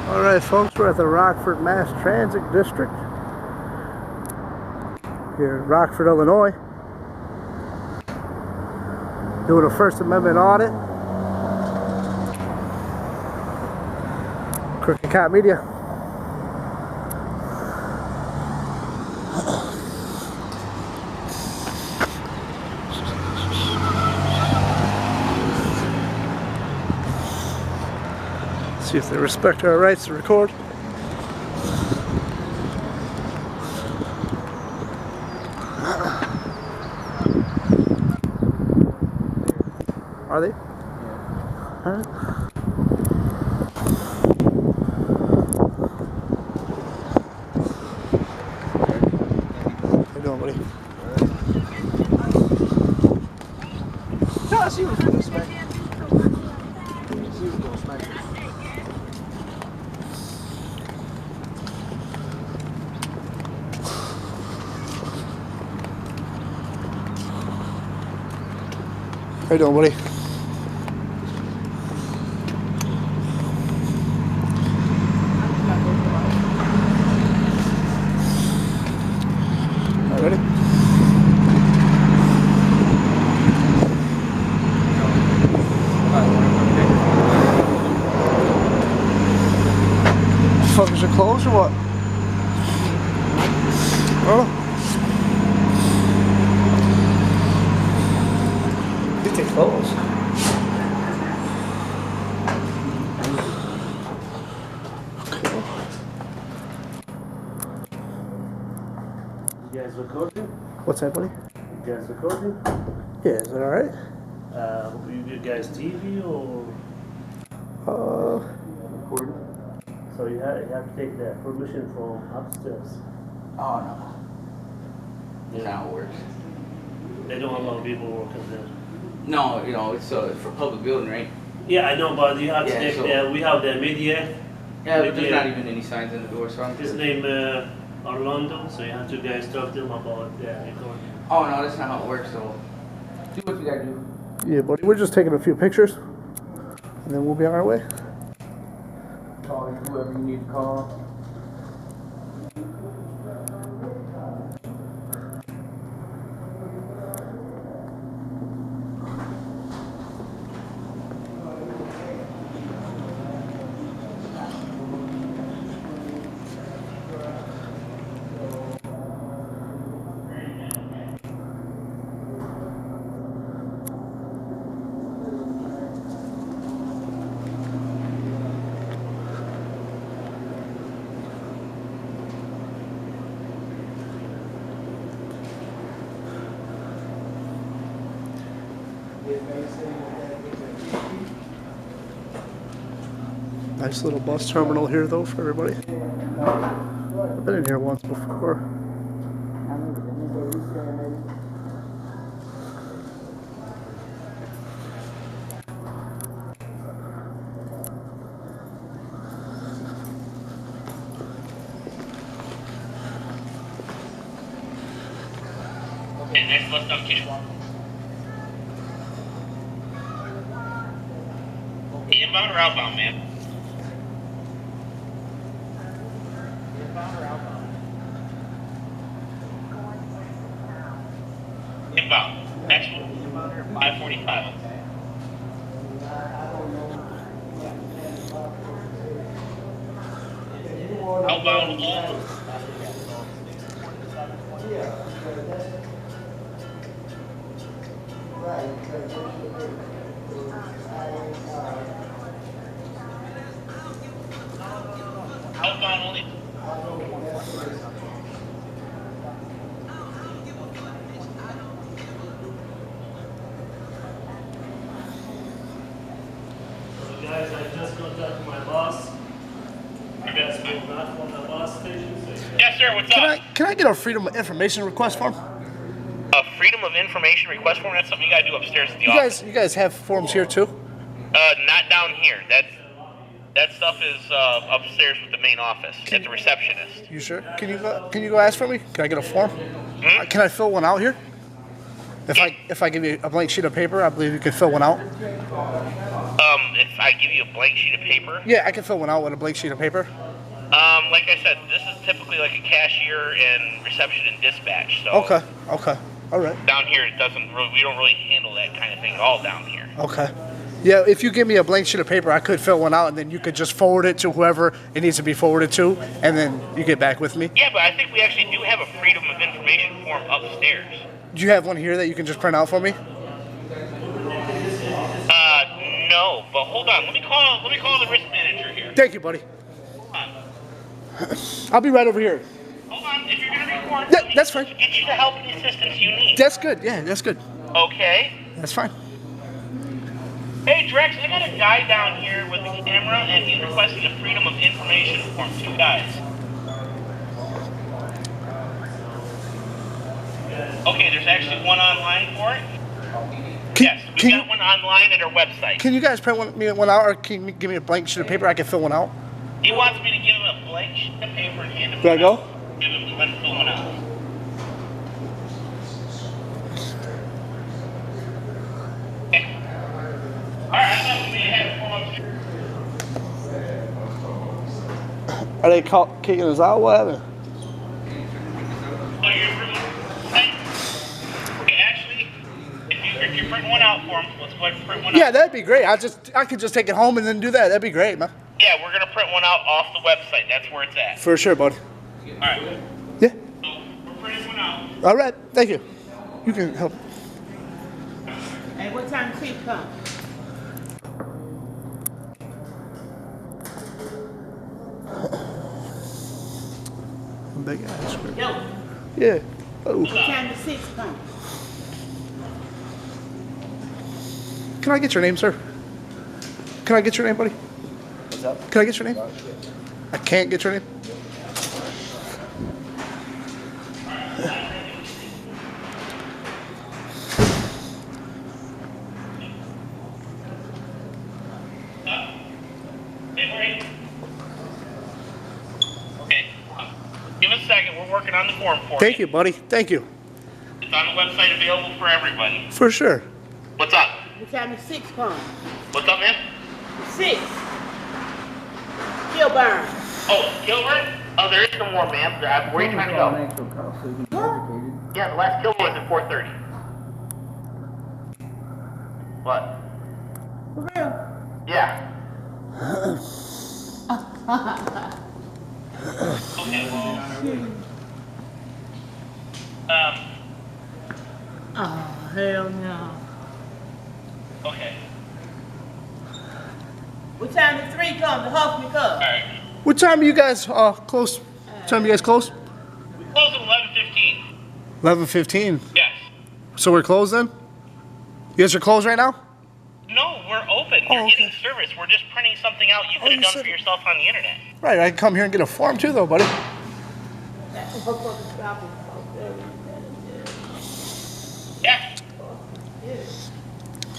Alright folks, we're at the Rockford Mass Transit District here in Rockford, Illinois, doing a First Amendment audit. Crooked Cop Media. See if they respect our rights to record. Are they? Yeah. All right. How you doing, buddy? No, she was going to smack. She was going to smack. How you doing, buddy? All ready? Fuck, is your clothes or what? Oh. Take photos. Okay. You guys recording? What's that, buddy? You guys recording? Yeah, is that alright? You guys TV or? Recording. So you have to take that permission from upstairs. Oh no. That's not how it works. They don't allow people working there. No, you know, it's for public building, right? Yeah, I know, but you have to Yeah, take so- that. We have the media. Yeah, but there's not even any signs on the door, so I'm His good. name Orlando, so you have to guys talk to him about recording. Oh no, that's not how it works, so do what you gotta do. Yeah, buddy, we're just taking a few pictures and then we'll be on our way. Call whoever you need to call. Nice little bus terminal here, though, for everybody. I've been in here once before. Okay, next bus stop, Kishwa. Inbound or outbound, ma'am? Inbound or outbound? Inbound. Actual 545. Outbound only. Outbound only. So guys, I just contacted my boss. You guys will not from the bus station. So Yes, sir. What's up? Can I get a freedom of information request form? A freedom of information request form. That's something you gotta do upstairs at the office. You guys have forms here too? Not down here. That stuff is upstairs with the main office at the receptionist. You sure? Can you go ask for me? Can I get a form? Can I fill one out here? If I give you a blank sheet of paper, I believe you could fill one out. If I give you a blank sheet of paper. Yeah, I can fill one out with a blank sheet of paper. Like I said, this is typically like a cashier and reception and dispatch. So. Okay. All right. Down here, we don't really handle that kind of thing at all down here. Okay. Yeah, if you give me a blank sheet of paper, I could fill one out, and then you could just forward it to whoever it needs to be forwarded to, and then you get back with me. Yeah, but I think we actually do have a Freedom of Information form upstairs. Do you have one here that you can just print out for me? No, but hold on. Let me call the risk manager here. Thank you, buddy. I'll be right over here. Hold on. If you're going to record, Yeah, that's fine. Get you the help and assistance you need. That's good. Yeah, that's good. Okay. That's fine. Hey, Drex, I got a guy down here with a camera, and he's requesting a Freedom of Information form. 2 guys. Okay, there's actually one online for it. Yes, we got one online at our website. Can you guys print me one out, or can you give me a blank sheet of paper? I can fill one out. He wants me to give him a blank sheet of paper and hand him. Do I go? Give him, let him fill one out. Okay. All right, I thought we may have forms. Are they kicking us out? What happened? So you're really, okay, actually, if you're printing one out for him, let's go ahead and print one out. Yeah, that'd be great. I could just take it home and then do that. That'd be great, man. Yeah, we're gonna print one out off the website. That's where it's at. For sure, buddy. All right. Yeah. So we're printing one out. All right. Thank you. You can help. Hey, what time the chief come? Big ice cream. Yo, Yeah. Oh. what time the 6 come? Can I get your name, sir? Can I get your name, buddy? What's up? Can I get your name? I can't get your name. Okay. Give us a second. We're working on the form for you. Thank you, buddy. Thank you. It's on the website, available for everybody. For sure. What's up? What time the 6 come? What's up, man? 6. Kilburn. Oh, Kilburn? Oh, there is no more, ma'am. Where are you trying to go? Yeah, the last Kilburn was at 4:30. What? For real? Yeah. Okay, well. Oh, hell no. Okay. What time the 3 come? The Huffman come? All right. What time are you guys close? What time are you guys close? We close at 11:15. 11:15. Yes. So we're closed then? You guys are closed right now? No, we're open. Oh, You're okay. getting service. We're just printing something out you could you have done said for it. yourself on the internet. Right. I can come here and get a form too, though, buddy. That's the motherfucking stop it. Yeah.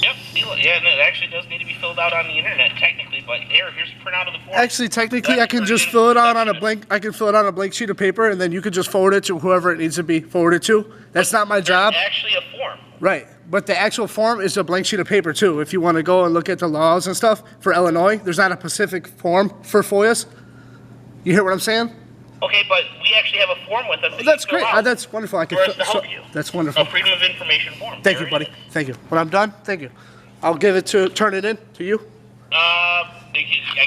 Yep. Yeah, no, it actually does need to be filled out on the internet technically, but here's a printout of the form. Actually, technically, I can just fill it out on a blank. I can fill it out on a blank sheet of paper, and then you could just forward it to whoever it needs to be forwarded to. That's not my job. There's actually a form. Right. But the actual form is a blank sheet of paper too. If you want to go and look at the laws and stuff for Illinois, there's not a specific form for FOIAs. You hear what I'm saying? Okay, but we actually have a form with us. That That's you fill great. out That's wonderful. I can. for us to help you. That's wonderful. A Freedom of Information form. Thank There you, it buddy. is. Thank you. When I'm done, thank you. I'll give it to turn it in to you. I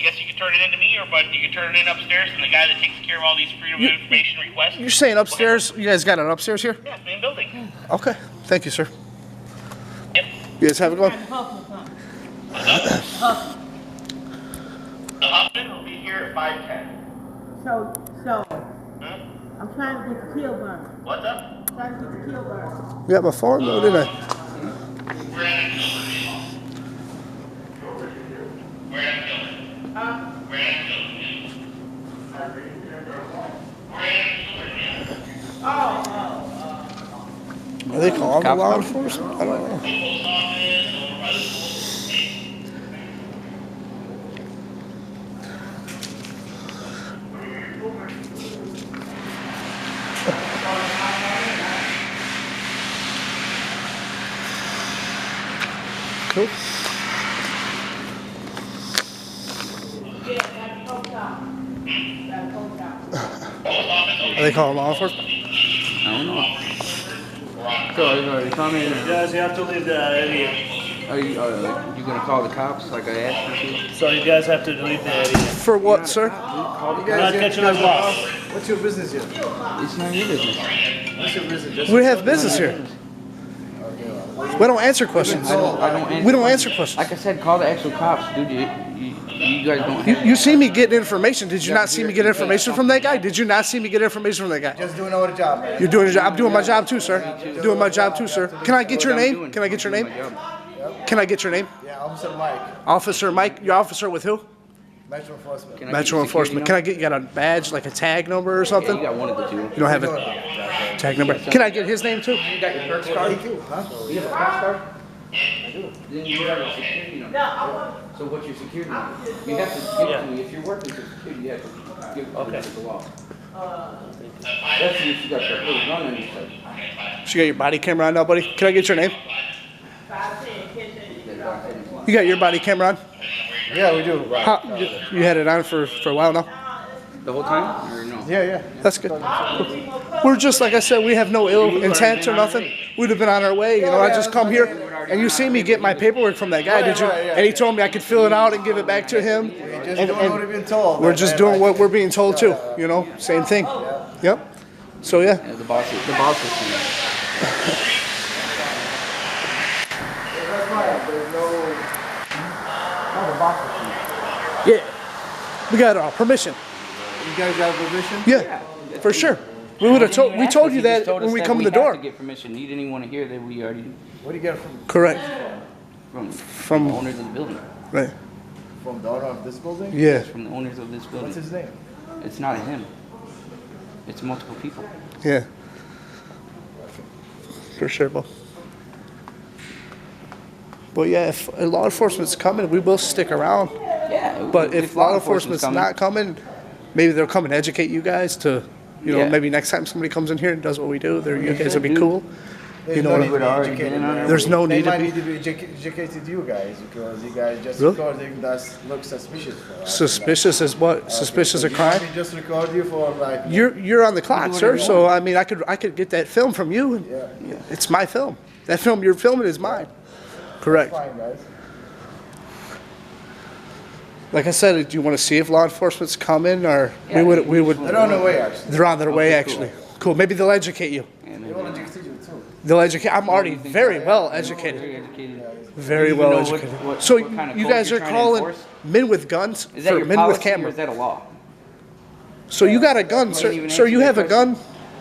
guess you can turn it in to me, but you can turn it in upstairs, and the guy that takes care of all these Freedom of Information requests. You're saying upstairs? You guys got it upstairs here? Yeah, main building. Okay. Thank you, sir. Yep. You guys have a good What one. time the Huffman come? What's up? The Huffman will be here at 5:10. So, Huh? I'm trying to get the Kilburn. What's up? Trying to get the Kilburn. You got my phone though, didn't I? We're at a Kilburn. We're at a Kilburn. Huh? We're at a Kilburn. We're at a Kilburn. Are they calling the law enforcement? I don't know. The post office over by the post. Cool. Are they calling law enforcement? I don't know. So, are you coming? Guys, you have to leave the area. Are you gonna call the cops like I asked you to? So you guys have to leave the area. For what, sir? You're not catching our boss. What's your business here? It's not your business. What's your business? Just We have business here. We don't answer questions. I don't answer. We don't answer questions. Like I said, call the actual cops, dude. You guys don't. Have You see me getting information. Did you not see me get information from that guy? Did you not see me get information from that guy? just doing our job, man. You're doing your job. I'm doing my job too, sir. Doing my job too, sir. Can I get your name? Can I get your name? Can I get your name? Yeah, Officer Mike, Officer Mike. Your officer with who? Metro Enforcement. Can I get Metro your Enforcement. security Can I get, you got a badge, like a tag number or number? something? You got one of the two. You don't have a tag number. Can I get his name too? You got your perks card? You have a perks card? I do. Then you have a security number. So what's your security number? You have to give it to me. If you're working for security, you have to give it to the law. That's if you got that little gun on your side. You got your body camera on now, buddy? Can I get your name? You got your body camera on? Yeah, we do. Right. How, you had it on for a while now? The whole time? Or no? Yeah, yeah. That's good. We're just, like I said, we have no ill intent or nothing. We'd have been on our way, you know. I just come here, and you see me get my paperwork from that guy, did you? And he told me I could fill it out and give it back to him. Just And, doing what we've been told. we're just doing what we're being told too, you know. Same thing. Yep. So yeah. Yeah, the boss is here. That's right. There's no. No, the boss is here. Yeah. We got permission. You guys have permission? Yeah, for sure. We would have told. We told you He that just told when us we that come in the we have door. to get permission. You didn't even want to hear that we already What do you get from Correct. from the owners of the building. Right. the owner of this building? Yeah. It's from the owners of this building. What's his name? It's not him. It's multiple people. Yeah. For sure, Bo. But yeah, if law enforcement's coming, we will stick around. Yeah. But if law enforcement's not coming, maybe they'll come and educate you guys to, you know, Yeah. maybe next time somebody comes in here and does what we do, you guys will be should, cool. You know, There's no need to be already educated, been on man. it. There's no They need to might be. need to be educated you guys because you guys just Really? recording that looks suspicious for us. Suspicious as what? Suspicious of crime? We just record you for like. You're on the clock, do sir. whatever you So I mean, I could get that film from you. And, Yeah. It's my film. That film you're filming is mine. Correct. Fine, guys. Like I said, do you want to see if law enforcement's coming, or Yeah, we would? They're on their way actually. They're on their way, Okay, cool. actually. Cool. Maybe they'll educate you. And They want to educate you too. They'll educate. I'm already very well Very educated. educated. Very You well know what- educated. what- So what kind of you code guys you're are trying to calling enforce? men with guns Is that for your men policy with or camera. is that a law? So you got a gun, You sir. ain't even Sir, you answered have that a gun,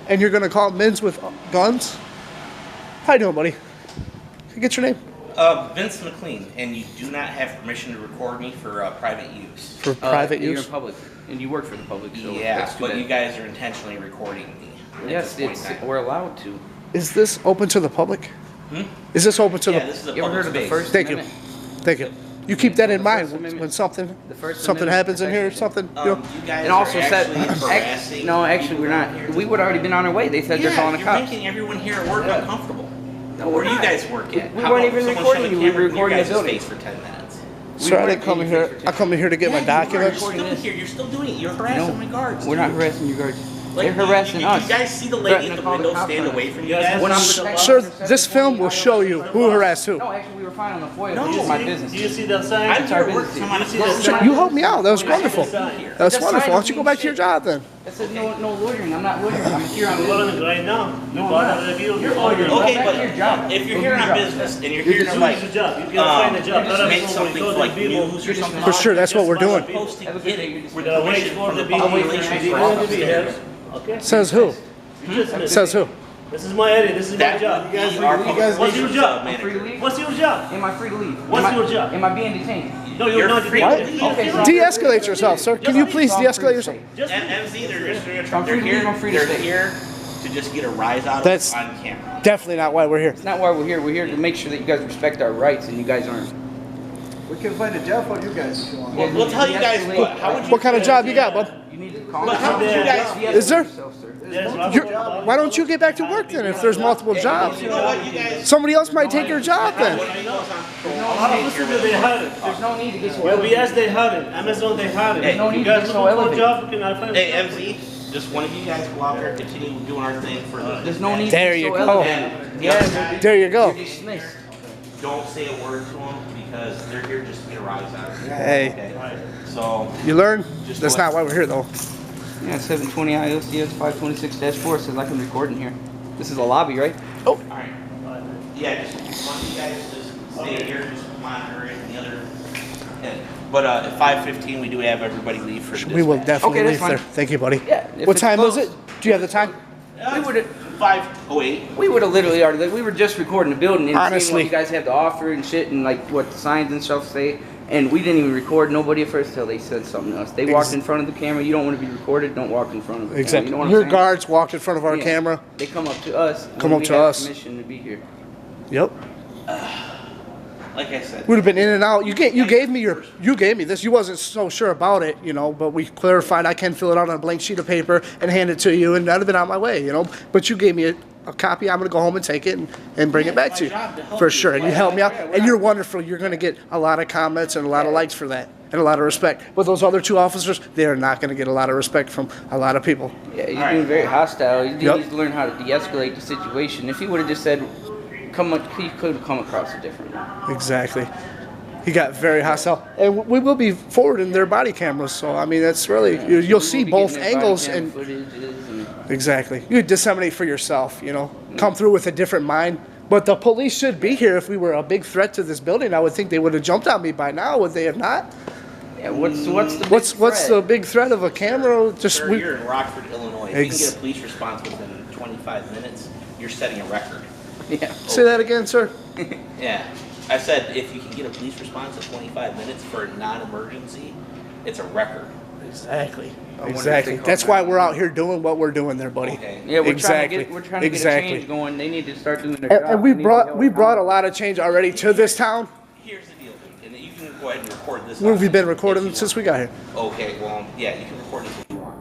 and you're gonna call men's with guns? How you doing, buddy? Can I get your name? Vincent McLean, and you do not have permission to record me for private use. For private You're use? in public, and you work for the public, so Yeah, that's too but bad. you guys are intentionally recording me. at Yes, this point in time. we're allowed to. Is this open to the public? Is this open to Yeah, the? this is a You ever public heard of the space. First Thank you. Amendment? Thank you. You keep that in The mind First Amendment- when something the First something Amendment happens in here or protection. something. You know? You guys And also are said, actually harassing. no, actually people we're not. here. We would already been on our way. They said they're calling the you're cops. making everyone here at work uncomfortable. No, Where we're do you not. guys work at? We How weren't about even someone recording shove a you, we were camera in your recording the guys' building. face for 10 minutes? Sir, I weren't didn't come paying here. attention. I come in here to get my You're documents. still Recording this. here. You're still doing it. You're No, harassing my guards. we're not too. harassing your guards. Like, They're harassing you us. guys see the lady Threatening at to the call window cops stand on away us. from you guys? When I'm Sir, this film will show you who harassed who. No, actually, we were fine on the foia. No, This is my you- business. Do you see that sign? I'm It's our here at work. business. I'm on a You see this Sure, sign? you helped me out. That was wonderful. Sign. That's That's wonderful. fine. Why don't you go back to your job then? That says no loitering. I'm not loitering. I'm here on You're business. loitering right now. You No, bought I'm out not. of the field. You're You're loitering. loitering. Okay, Go back to your job. but if you're Go here do on your job. business and you're You're here just to Do like your job. You gotta find a job. Not make everyone something will go like to people. news or something. For sure, that's what we're doing. Supposed to get it We're gonna wait for the public people. relations We're officer. gonna be here. Okay? Says who? Just Says who? This is my area. This is my That job. would be our public What's your relations job? I'm free to manager. leave. What's your job? Am I free to leave? What's Am I- your job? Am I being detained? No, you're not. free. What? Okay, so De-escalate yourself, sir. Can you please I'm de-escalate free to yourself? stay. Just MZ, they're just I'm free to leave, I'm free to they're stay. here to just get a rise out of That's- us on camera. Definitely not why we're here. It's not why we're here. We're here to make sure that you guys respect our rights and you guys aren't. We can find a job for you guys if you want. We'll tell you guys what. How would you? What kind of job you got, bud? You need to calm But how down. would you guys? Is there? Yourself, sir. There's multiple You're, jobs. why don't you get back to work then if there's multiple jobs? You know what, you guys? Somebody else might take your job then. A lot of us they had it. There's no need to get so UBS they had it. Amazon they had it. Hey, no You need to guys get so looking for a elevated. job? Can I find Hey, MZ, just one of you guys go out there and continue doing our thing for the. There's no need There to you get so go. elevated. Yeah. There you go. You're dismissed. Don't say a word to them because they're here just to get a rise out of you. Hey, Okay? So, you learn? Just That's what- not why we're here though. Yeah, 720 IOCS 526-4 says I can record in here. This is a lobby, right? alright. Yeah, just one of you guys just stay here, just monitor it and the other. But at 5:15 we do have everybody leave for We will dispatch. definitely Okay, leave that's there. fine. Thank you, buddy. Yeah. if What it's time is close. it? Do you have the time? We would have 5:08. we would have literally already, we were just recording the building and seeing Honestly. what you guys have to offer and shit and like what the signs and stuff say. And we didn't even record nobody at first till they said something else. They walked in front of the camera. You don't want to be recorded, don't walk in front of the camera. Exactly. You know what I'm Your saying? guards walked in front of our Yeah. camera. They come up to us. Come when up we to have us. Permission to be here. Yep. Like I said. Would have been in and out. You gave me this. You wasn't so sure about it, you know, but we clarified I can fill it out on a blank sheet of paper and hand it to you, and that'd have been on my way, you know. But you gave me a copy. I'm gonna go home and take it and bring it back to you for sure. And you helped me out, and you're wonderful. You're gonna get a lot of comments and a lot of likes for that, and a lot of respect. But those other two officers, they are not gonna get a lot of respect from a lot of people. Yeah, you're being very hostile. You Yep. need to learn how to de-escalate the situation. If he would have just said, he could have come across it differently. Exactly. He got very hostile, and we will be forwarding their body cameras. So I mean, that's really you'll see We'll be both getting their body angles cam and. footages and Exactly. You disseminate for yourself, you know. Come through with a different mind. But the police should be here if we were a big threat to this building. I would think they would have jumped on me by now, would they have not? yeah, what's the big What's the threat? big threat of a camera? Just Sir, you're in Rockford, Illinois. If you can Ex- get a police response within 25 minutes, you're setting a record. Yeah. say that again, sir. Yeah. I said if you can get a police response in 25 minutes for a non-emergency, it's a record. Exactly. wonder if Exactly. they call That's why we're out here doing what we're doing there, buddy. Okay. Yeah, we're Exactly. trying to get a change going. They need to start doing their job. And we They need to brought hold a accountable. lot of change already to this town. Here's the deal, and you can go ahead and record this. Where have you been if you recording want. since we got here? Okay, well, yeah, you can record this if you want.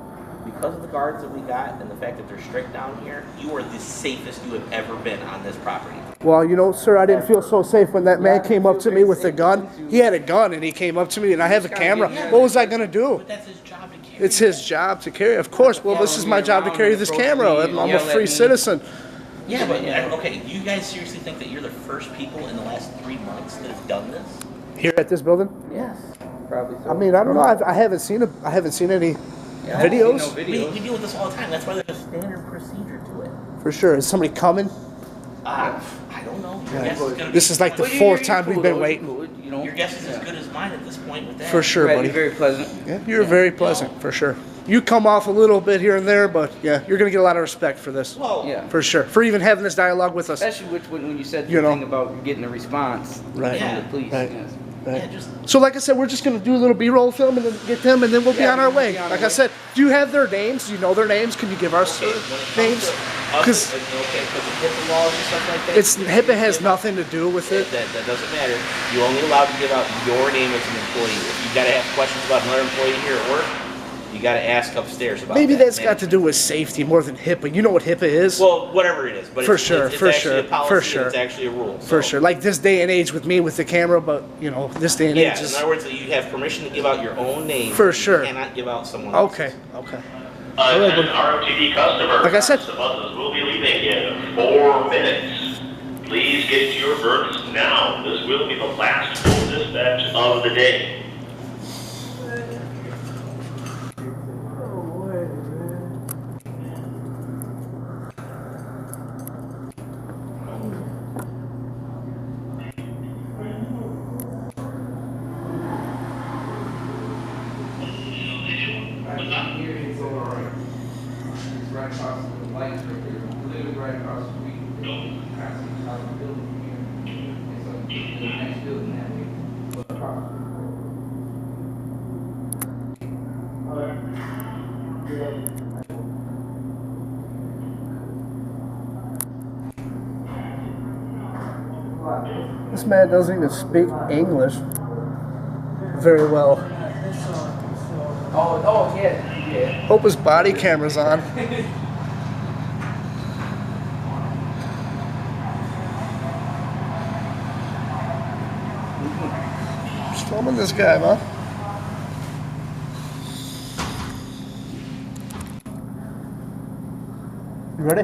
Because of the guards that we got and the fact that they're strict down here, you are the safest you have ever been on this property. Well, you know, sir, I didn't feel so safe when that man came up to me with a gun. He had a gun and he came up to me and I have a camera. What was I going to do? But that's his job to carry. It's his job to carry. Of course. Well, this is my job to carry this camera. I'm a free citizen. Yeah, but okay, you guys seriously think that you're the first people in the last 3 months that have done this? Here at this building? Yes, probably so. I mean, I don't know. I haven't seen any Yeah, I haven't seen videos. no We videos. deal with this all the time. That's why there's a standard procedure to it. For sure. Is somebody coming? I don't know. Your guess is gonna This be is like the Well, fourth you're time cool, we've been though. waiting. You're cool, you know. Your guess is as good as mine at this point with that. For sure, Right, buddy. you're very pleasant. Yeah, you're very pleasant, for sure. You come off a little bit here and there, but yeah, you're gonna get a lot of respect for this. Well, Yeah. For sure. For even having this dialogue with us. Especially when you said the You know. thing about getting a response Right. from Yeah. the police. Right. Yes. Right. yeah, just So like I said, we're just gonna do a little B-roll film and then get them, and then we'll be Yeah, on our we'll way. be on Like our I way. said, do you have their names? Do you know their names? Can you give our okay, when it comes names? to us, Because okay, because of HIPAA laws and stuff like that. it's you HIPAA can't has give out- nothing to do with it. That doesn't matter. You're only allowed to give out your name as an employee. If you gotta ask questions about another employee here at work, you gotta ask upstairs about Maybe that. that's got to do with safety more than HIPAA. You know what HIPAA is? Well, whatever it is, but For it's, sure, it's for actually sure, a policy for and sure. it's actually a rule. For so- sure. Like this day and age with me with the camera, but you know, this day and Yeah, age in is other words, you have permission to give out your own name. For but sure. You cannot give out someone else's. okay. Okay. An RPD customer. Like I said- The buses will be leaving in 4 minutes. Please get to your berths now. This will be the last full dispatch of the day. It's right across the lights right there, literally right across the street. Past the top of the building here. And so, the next building that way. But across. This man doesn't even speak English very well. Oh, yeah. Hope his body camera's on. this guy, man. You ready?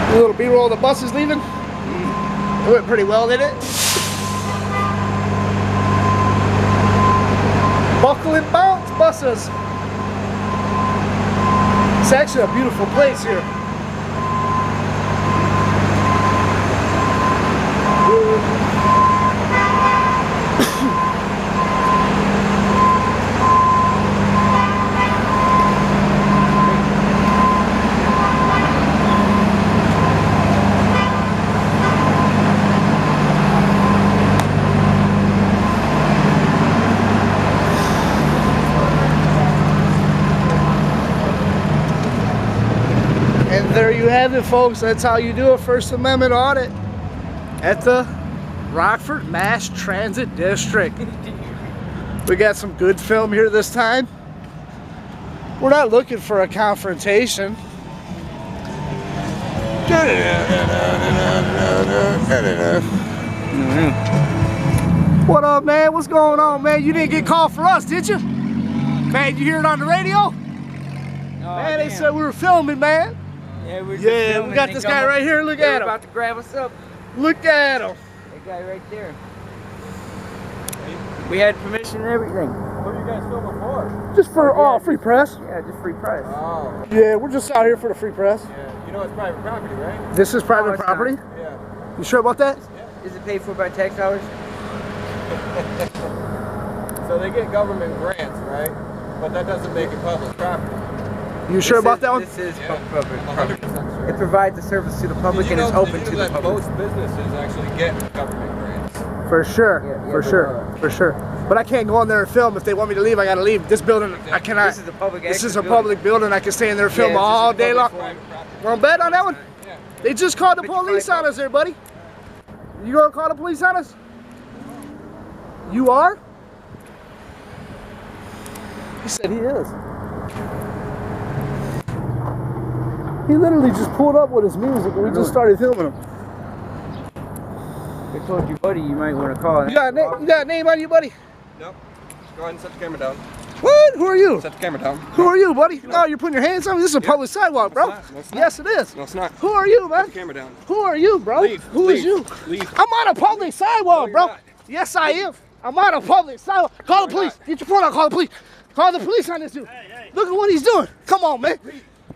A little B-roll of the buses leaving. It went pretty well, didn't it? Buckle and bounce buses. It's actually a beautiful place here. And there you have it, folks. That's how you do a First Amendment audit at the Rockford Mass Transit District. We got some good film here this time. We're not looking for a confrontation. What up, man? What's going on, man? You didn't get called for us, did you? Man, you hear it on the radio? Man, they said we were filming, man. Yeah, we got this guy right here. Look at him. About to grab us up. Look at him. That guy right there. We had permission and everything. What are you guys filming for? Just for free press. Yeah, just free price. Oh. Yeah, we're just out here for the free press. Yeah. You know it's private property, right? This is private it's property? not. Yeah. You sure about that? Is it paid for by tax dollars? So they get government grants, right? But that doesn't make it public property. You sure about that one? This is Yeah. public property. 100% sure. It provides a service to the public and it's open to the that public. most businesses actually get government grants. For sure, Yeah, for yeah, sure, for sure. But I can't go in there and film. If they want me to leave, I gotta leave. This building, I cannot. This is a public This is access a public building. I can stay in there and film Yeah, this is all a day long. public Want to bet on that one? Yeah. They just called the 55 police on us there, buddy. You gonna call the police on us? You are? He said he is. He literally just pulled up with his music and we just started filming him. I told you, buddy, you might want to call. You got a name on you, buddy? Nope. Go ahead and set the camera down. What? Who are you? Set the camera down. Who are you, buddy? Oh, you're putting your hands on me? This is a public sidewalk, bro. No, it's not. Yes, it is. No, it's not. Who are you, Set man? the camera down. Who are you, bro? Leave. Who is you? Leave. I'm on a public sidewalk, No, you're bro. not. Yes, I am. I'm on a public sidewalk. Call the police. Get your phone out. Call the police. Call the police on this dude. Look at what he's doing. Come on, man.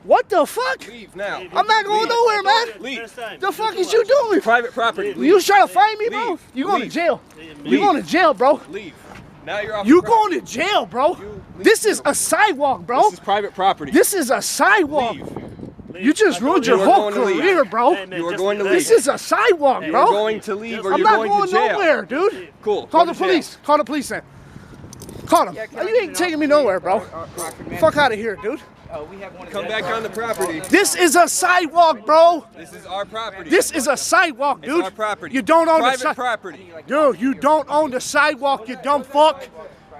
What the fuck? Leave now. I'm not going nowhere, man. Leave. The fuck is you doing? Private property. You trying to find me, bro? Leave. You going to Leave. jail. You Leave. going to jail, bro. Leave. Now you're off. You the property. going to jail, bro. You leave This is too. a sidewalk, bro. This is private property. This is a sidewalk. Leave. You just ruined your You are whole going to leave. career, bro. Hey, man, You are just going to relax. This is a sidewalk, You're bro. going to leave or I'm you're not going going to jail. nowhere, dude. Cool. Call Go the to jail. police. Call the police then. Call them. You ain't taking me nowhere, bro. Fuck out of here, dude. We have one of Come those. back on the property. This is a sidewalk, bro. This is our property. This is a sidewalk, It's dude. our property. You don't own the private sidewalk. property. Dude, you don't own the sidewalk, you dumb fuck.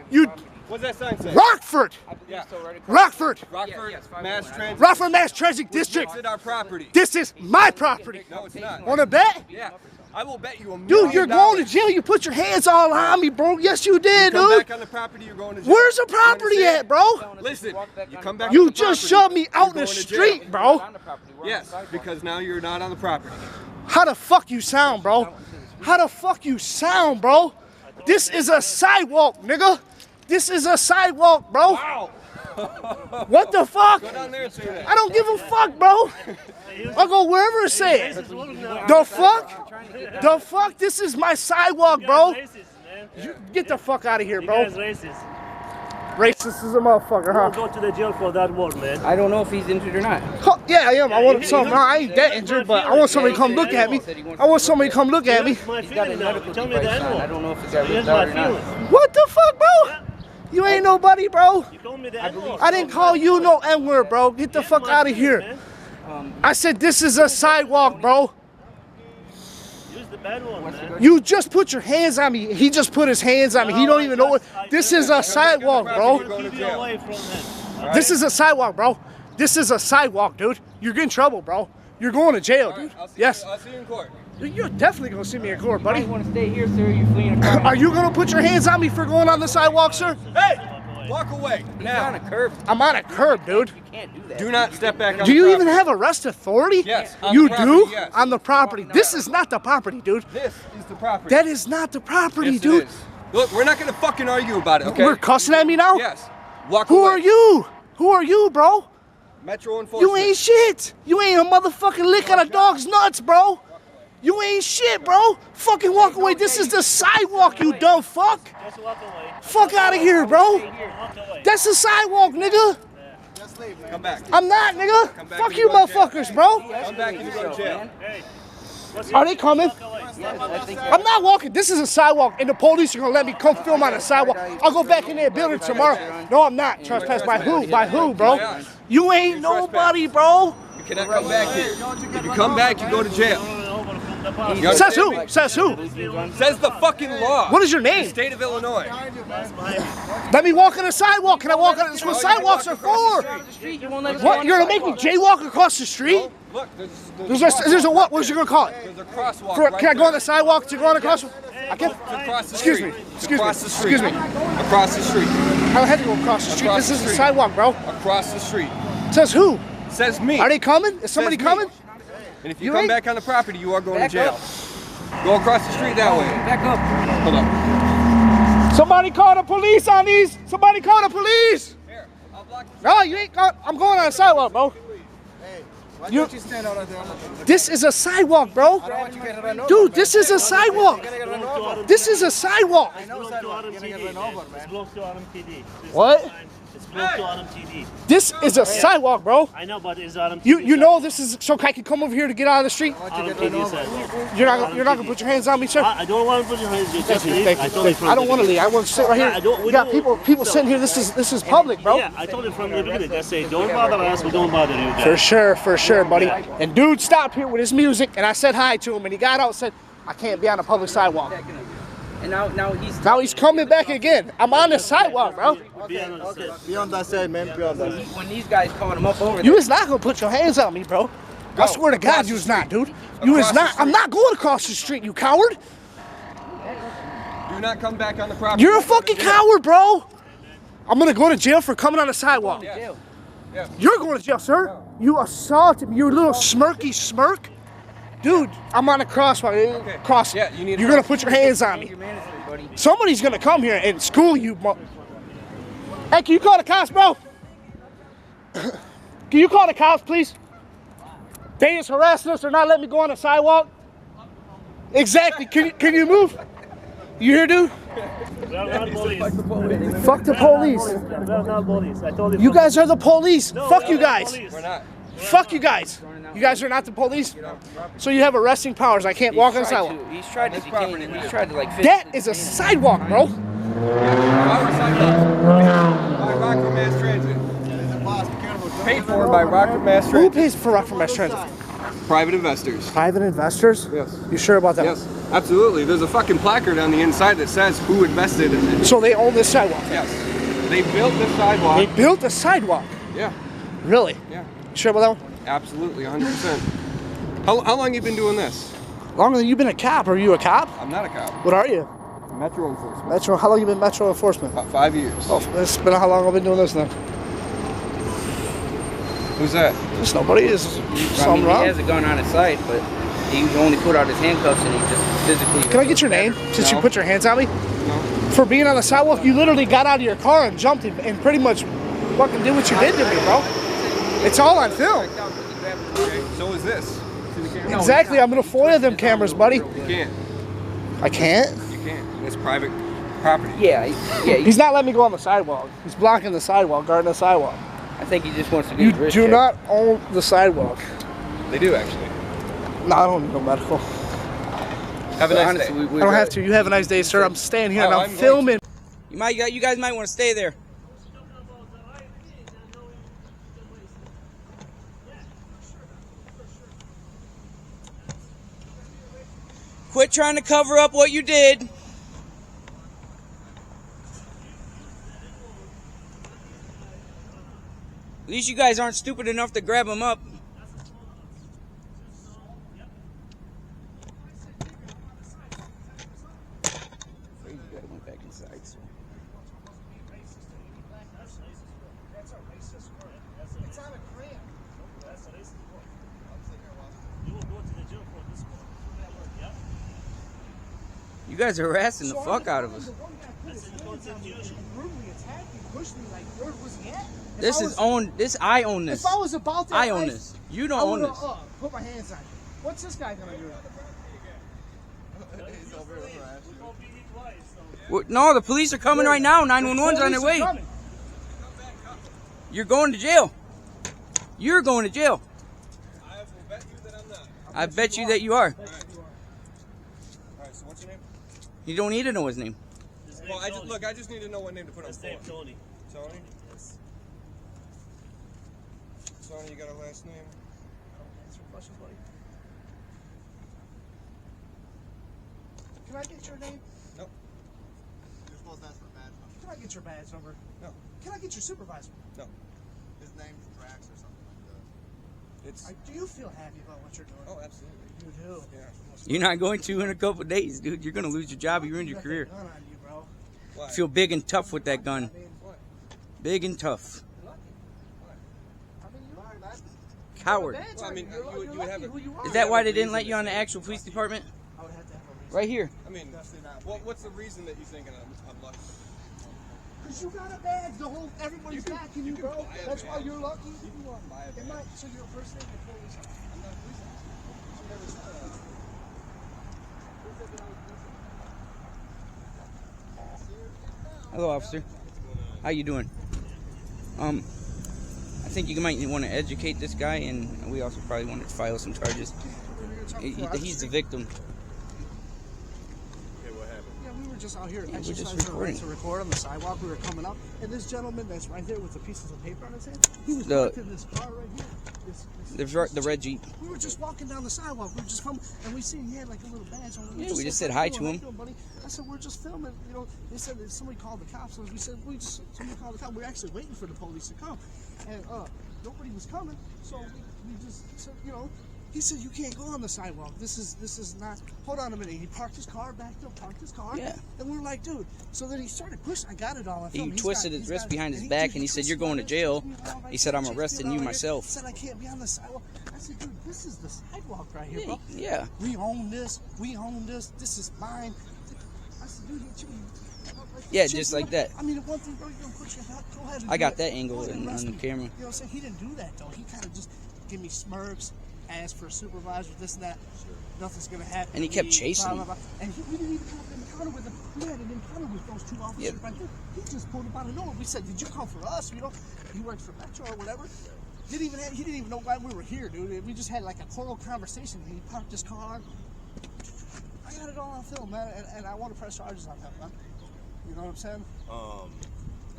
You, What's that sign say? Rockford. Yeah. Rockford. Rockford Mass Transit. Rockford Mass Transit District. Makes it our property. This is my property. No, it's not. Want to bet? Yeah. I will bet you $1 million. Dude, you're going to jail. You put your hands all on me, bro. Yes, you did, Come dude. back on the property, you're going to jail. Where's the property You at, bro? Listen, you come back on You the just property, shoved me out in you're the going to jail. street, bro. Yes, because now you're not on the property. How the fuck you sound, bro? How the fuck you sound, bro? This is a sidewalk, nigga. This is a sidewalk, bro. Wow. What the fuck? Go down there and say that. I don't give a fuck, bro. I'll go wherever it says. The fuck? The fuck? This is my sidewalk, bro. Racist, man. You, get the fuck out of here, You bro. guys racist. Racist as a motherfucker, Don't huh? go to the jail for that word, man. I don't know if he's injured or not. Yeah, I am. I want some. No, I ain't that injured, but I want somebody to come look at me. I want somebody to come look at me. Here's my He's got a feeling now. medical Tell me the device on. I N-word. don't know if he's got Here's ripped my out or not. feeling. What the fuck, bro? You ain't nobody, bro. You told me the N-word. I didn't call you no N-word, bro. Get the fuck out of here. I said this is a sidewalk, bro. Use the bad one, man. You just put your hands on me. He just put his hands on me. He don't even know what. This is a sidewalk, bro. Keep you away from him. This is a sidewalk, bro. This is a sidewalk, dude. You're getting trouble, bro. You're going to jail, dude. Yes. I'll see you in court. You're definitely gonna see me in court, You buddy. want to stay here, sir? You're fleeing a crime. Are you gonna put your hands on me for going on the sidewalk, sir? Hey, walk away He's on a now. curb. I'm on a curb, dude. You can't do that. Do not step back on Do the you even property. have arrest authority? Yes, on You the do? property, yes. On the property. This is not the property, dude. This is the property. That is not the property, Yes, it dude. is. Look, we're not gonna fucking argue about it, okay? We're cussing at me now? Yes. Walk Who away. are you? Who are you, bro? Metro enforcement. You ain't shit. You ain't a motherfucking lick on a dog's nuts, bro. You ain't shit, bro. Fucking walk away. This is the sidewalk, you dumb fuck. Just walk away. Fuck out of here, bro. Walk away. That's the sidewalk, nigga. Come back. I'm not, nigga. Come back Fuck and you, go to jail. motherfuckers, bro. Come back and you go to jail. Hey. Are they coming? I'm not walking. This is a sidewalk, and the police are gonna let me come film on the sidewalk. I'll go back in their building tomorrow. No, I'm not. Trespass by who? By who, bro? You ain't nobody, bro. You cannot come back here. If you come back, you go to jail. You Says understand who? me? Says who? Says the fucking law. What is your The name? state of Illinois. Let me walk on the sidewalk. Can I walk on? That's what sidewalks are for. You won't let us What? You're gonna make me jaywalk across the street? Look, There's a what? What's you gonna call it? There's a crosswalk For, right can I go on the there. sidewalk to go on across? I can. Across the Excuse street. me. Excuse me. Across the street. Excuse me. Across the street. I don't have to go across the street. Across This the is the street. sidewalk, bro. Across the street. Says who? Says me. Are they coming? Is somebody Says me. coming? And if you You come ain't- back on the property, you are going Back to jail. Go across the street that way. Back up. Hold up. Somebody call the police on these. Somebody call the police. Here, I'll block you. No, you ain't. I'm going on the sidewalk, bro. You, stand out there? this is a sidewalk, bro. Dude, this is a sidewalk. This is a sidewalk. It's belongs to RMTD. It belongs to RMTD. What? It's belongs to RMTD. This is a sidewalk, bro. I know, but it's RMTD. You know this is so I can come over here to get out of the street. RMTD says. You're not gonna put your hands on me, sir. I don't want to put your hands. You just Thank you, leave. thank you, I told you thank you. I don't want to leave. I want to sit right I here. don't- We got we people sitting here. This is public, bro. Yeah, I told you from the beginning. I say, don't bother us. We don't bother you For guys. sure, buddy. And dude stopped here with his music, and I said hi to him, and he got out and said, I can't be on a public sidewalk. And now Now he's coming back again. I'm on the sidewalk, bro. Be honest. Be on that side, man. Be on that side. when these guys called him up over You there. is not gonna put your hands on me, bro. I swear to God, you is not, dude. You is Across the not. I'm not going across the street, you coward. Do not come back on the property. You're a fucking coward, bro. I'm gonna go to jail for coming on the sidewalk. Yeah. You're going to jail, sir. You assaulted me. You little smirky smirk. Dude, I'm on a crosswalk. Cross. Yeah, you need to You're gonna cross. put your hands on me. Your manners, buddy. Somebody's gonna come here and school you. Hey, can you call the cops, bro? Can you call the cops, please? They just harassing us or not letting me go on the sidewalk. Exactly. Can you move? You here, dude? We are not police. Fuck the police. We are not police. I told you. You guys are the police. No, Fuck we you are not guys. police. We're not. Fuck you guys. You guys are not the police. So you have arresting powers. I can't walk on the sidewalk. He's tried to detain him. He's tried to like. That is a sidewalk, bro. Our sidewalks. By Rockford Mass Transit. Paid for by Rockford Mass Who Transit. pays for Rockford Mass Transit? Private investors. Private investors? Yes. You sure about that? Yes, absolutely. There's a fucking placard on the inside that says who invested in it. So they own this sidewalk? Yes. They built this sidewalk. They built a sidewalk? Yeah. Really? Yeah. You sure about that one? Absolutely, 100%. How long you been doing this? Longer than you've been a cop. Are you a cop? I'm not a cop. What are you? Metro enforcement. Metro. How long you been Metro enforcement? About 5 years. Oh, it's been how long I've been doing this then? Who's that? There's nobody. Is I mean, something he wrong? has a gun on his side, but he only put out his handcuffs and he just physically. Can I get your name since you No. put your hands on me? No. For being on the sidewalk, you literally got out of your car and jumped and pretty much fucking did what you did to me, bro. It's all on film. Okay, so is this. See the camera? Exactly. I'm gonna foia them cameras, buddy. You can't. I can't. You can't. It's private property. Yeah, yeah. He's not letting me go on the sidewalk. He's blocking the sidewalk, guarding the sidewalk. I think he just wants to get You his wrist do checked. not own the sidewalk. They do actually. No, I don't need no medical. Have a nice Honestly, day. I don't have to. You have a nice day, sir. I'm staying here and Oh, I'm I'm going filming. You guys might want to stay there. Quit trying to cover up what you did. At least you guys aren't stupid enough to grab him up. You guys went back inside, so. It's on a cramp. You guys are harassing the fuck out of us. This is owned. I own this. If I was about that I own life, this. You don't I own would've, this. put my hands on you. What's this guy gonna do? No, the police are coming right now. 911's on their way. Coming. You're going to jail. You're going to jail. I will bet you that I'm not. I bet you that you are. Alright, so what's your name? You don't need to know his name. Well, I just need to know what name to put on His name form. Tony. Tony? Yes. Tony, you got a last name? Can I get your name? Nope. You're supposed to ask for a badge number. Can I get your badge number? No. Can I get your supervisor? No. His name's Drax or something like that. It's. Do you feel happy about what you're doing? Oh, absolutely. You do. Yeah. You're not going to in a couple days, dude. You're going to lose your job. You ruined your career. Gun on you, bro. Why? Feel big and tough with that gun. I mean, What? Big and tough. I mean, you are, man. Coward. Badge Well, I on mean, You're you would lucky have who you are. Is that why they didn't let you on the actual police department? I would have to have a reason. Right here. I mean, what's the reason that you think I'm lucky? Because you got a badge. The whole everybody's backing you, bro. buy a That's why badge. you're lucky. You can go and buy a Am badge. I, so you're a first name or police officer? I'm not a police officer. You never said that. Hello, officer. How you doing? I think you might want to educate this guy, and we also probably want to file some charges. He's the victim. Okay, what happened? Yeah, we were just out here Yeah, we're just exercising our right recording. to record on the sidewalk. We were coming up, and this gentleman that's right there with the pieces of paper on his hand, he was The- parked in this car right here. The red Jeep. We were just walking down the sidewalk. We were just coming, and we seen he had like a little badge on. Yeah, we just said hi to him. "How you doing, buddy?" I said, "We're just filming." You know, they said that somebody called the cops. So we said, somebody called the cops. We were actually waiting for the police to come, and nobody was coming. So we just said, you know. He said, "You can't go on the sidewalk. This is not." Hold on a minute. He parked his car, backed up, parked his car. Yeah. And we were like, "Dude." So then he started pushing. I got it all on He film. He's twisted got- his he's wrist got- behind his and back, and he said, twisted "You're going my to wrist, jail." chased me around right He said, there, "I'm chased me arresting around you right here." myself. He said, "I can't be on the sidewalk." I said, "Dude, this is the sidewalk right here, bro. Yeah. We own this. We own this. This is mine." I said, "Dude, Yeah, just like that. I mean, the one thing, bro, you don't put your head. Go ahead. And I do got it. that angle Go ahead and on arrest the me. camera. You know what I'm saying? He didn't do that though. He kind of just gave me smirks, asked for a supervisor, this and that. Nothing's gonna happen. And he kept chasing blah, blah, blah. And we didn't even have an encounter with him. We had an encounter with those two officers Yep. right there. He just pulled him out of nowhere. We said, "Did you come for us?" You know, he worked for Metro or whatever. He didn't even know why we were here, dude. We just had like a choral conversation. He parked his car. I got it all on film, man, and I want to press charges on him, man. You know what I'm saying? All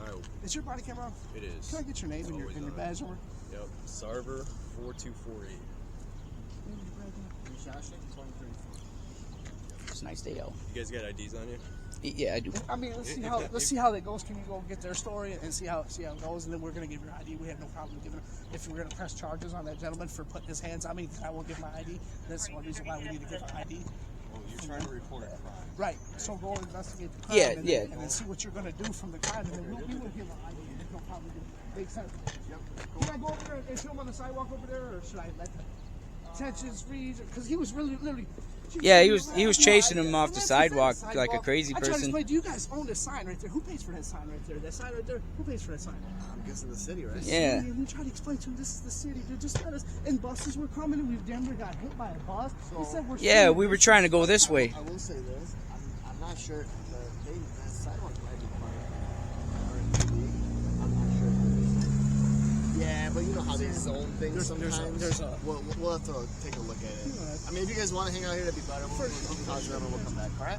right, Is your body camera on? it is. Can I get your name and your badge number? Yep, Sarver 4248. It's a nice day out. You guys got IDs on you? Yeah, I do. I mean, let's see how that goes. Can you go get their story and see how it goes, and then we're gonna give your ID. We have no problem giving it. If we're gonna press charges on that gentleman for putting his hands on me, I will give my ID. That's one reason why we need to give an ID. Well, you're trying to report a crime. Right. So go investigate the crime. Yeah, and yeah. Then, and then see what you're gonna do from the crime, and then we will give an ID. There's no problem. Makes sense. Yep. Can I go over there and film on the sidewalk over there, or should I let the tensions freeze? Because he was really literally. Yeah, he was chasing him off the sidewalk like a crazy I try to person. explain, do you guys own this sign right there? Who pays for that sign right there? That sign right there? Who pays for that sign? I'm guessing the city, right? Yeah. And we try to explain to him this is the city, dude. Just let us. And buses were coming, and we damn near got hit by a bus. He said we're Yeah, we were trying to go this way. I will say this. I'm not sure the pavement that sidewalk I'm not sure. Yeah, but you know how they zone things sometimes. We'll have to take a look at it. I mean, if you guys want to hang out here, that'd be better. We'll pause them and we'll come back. All right?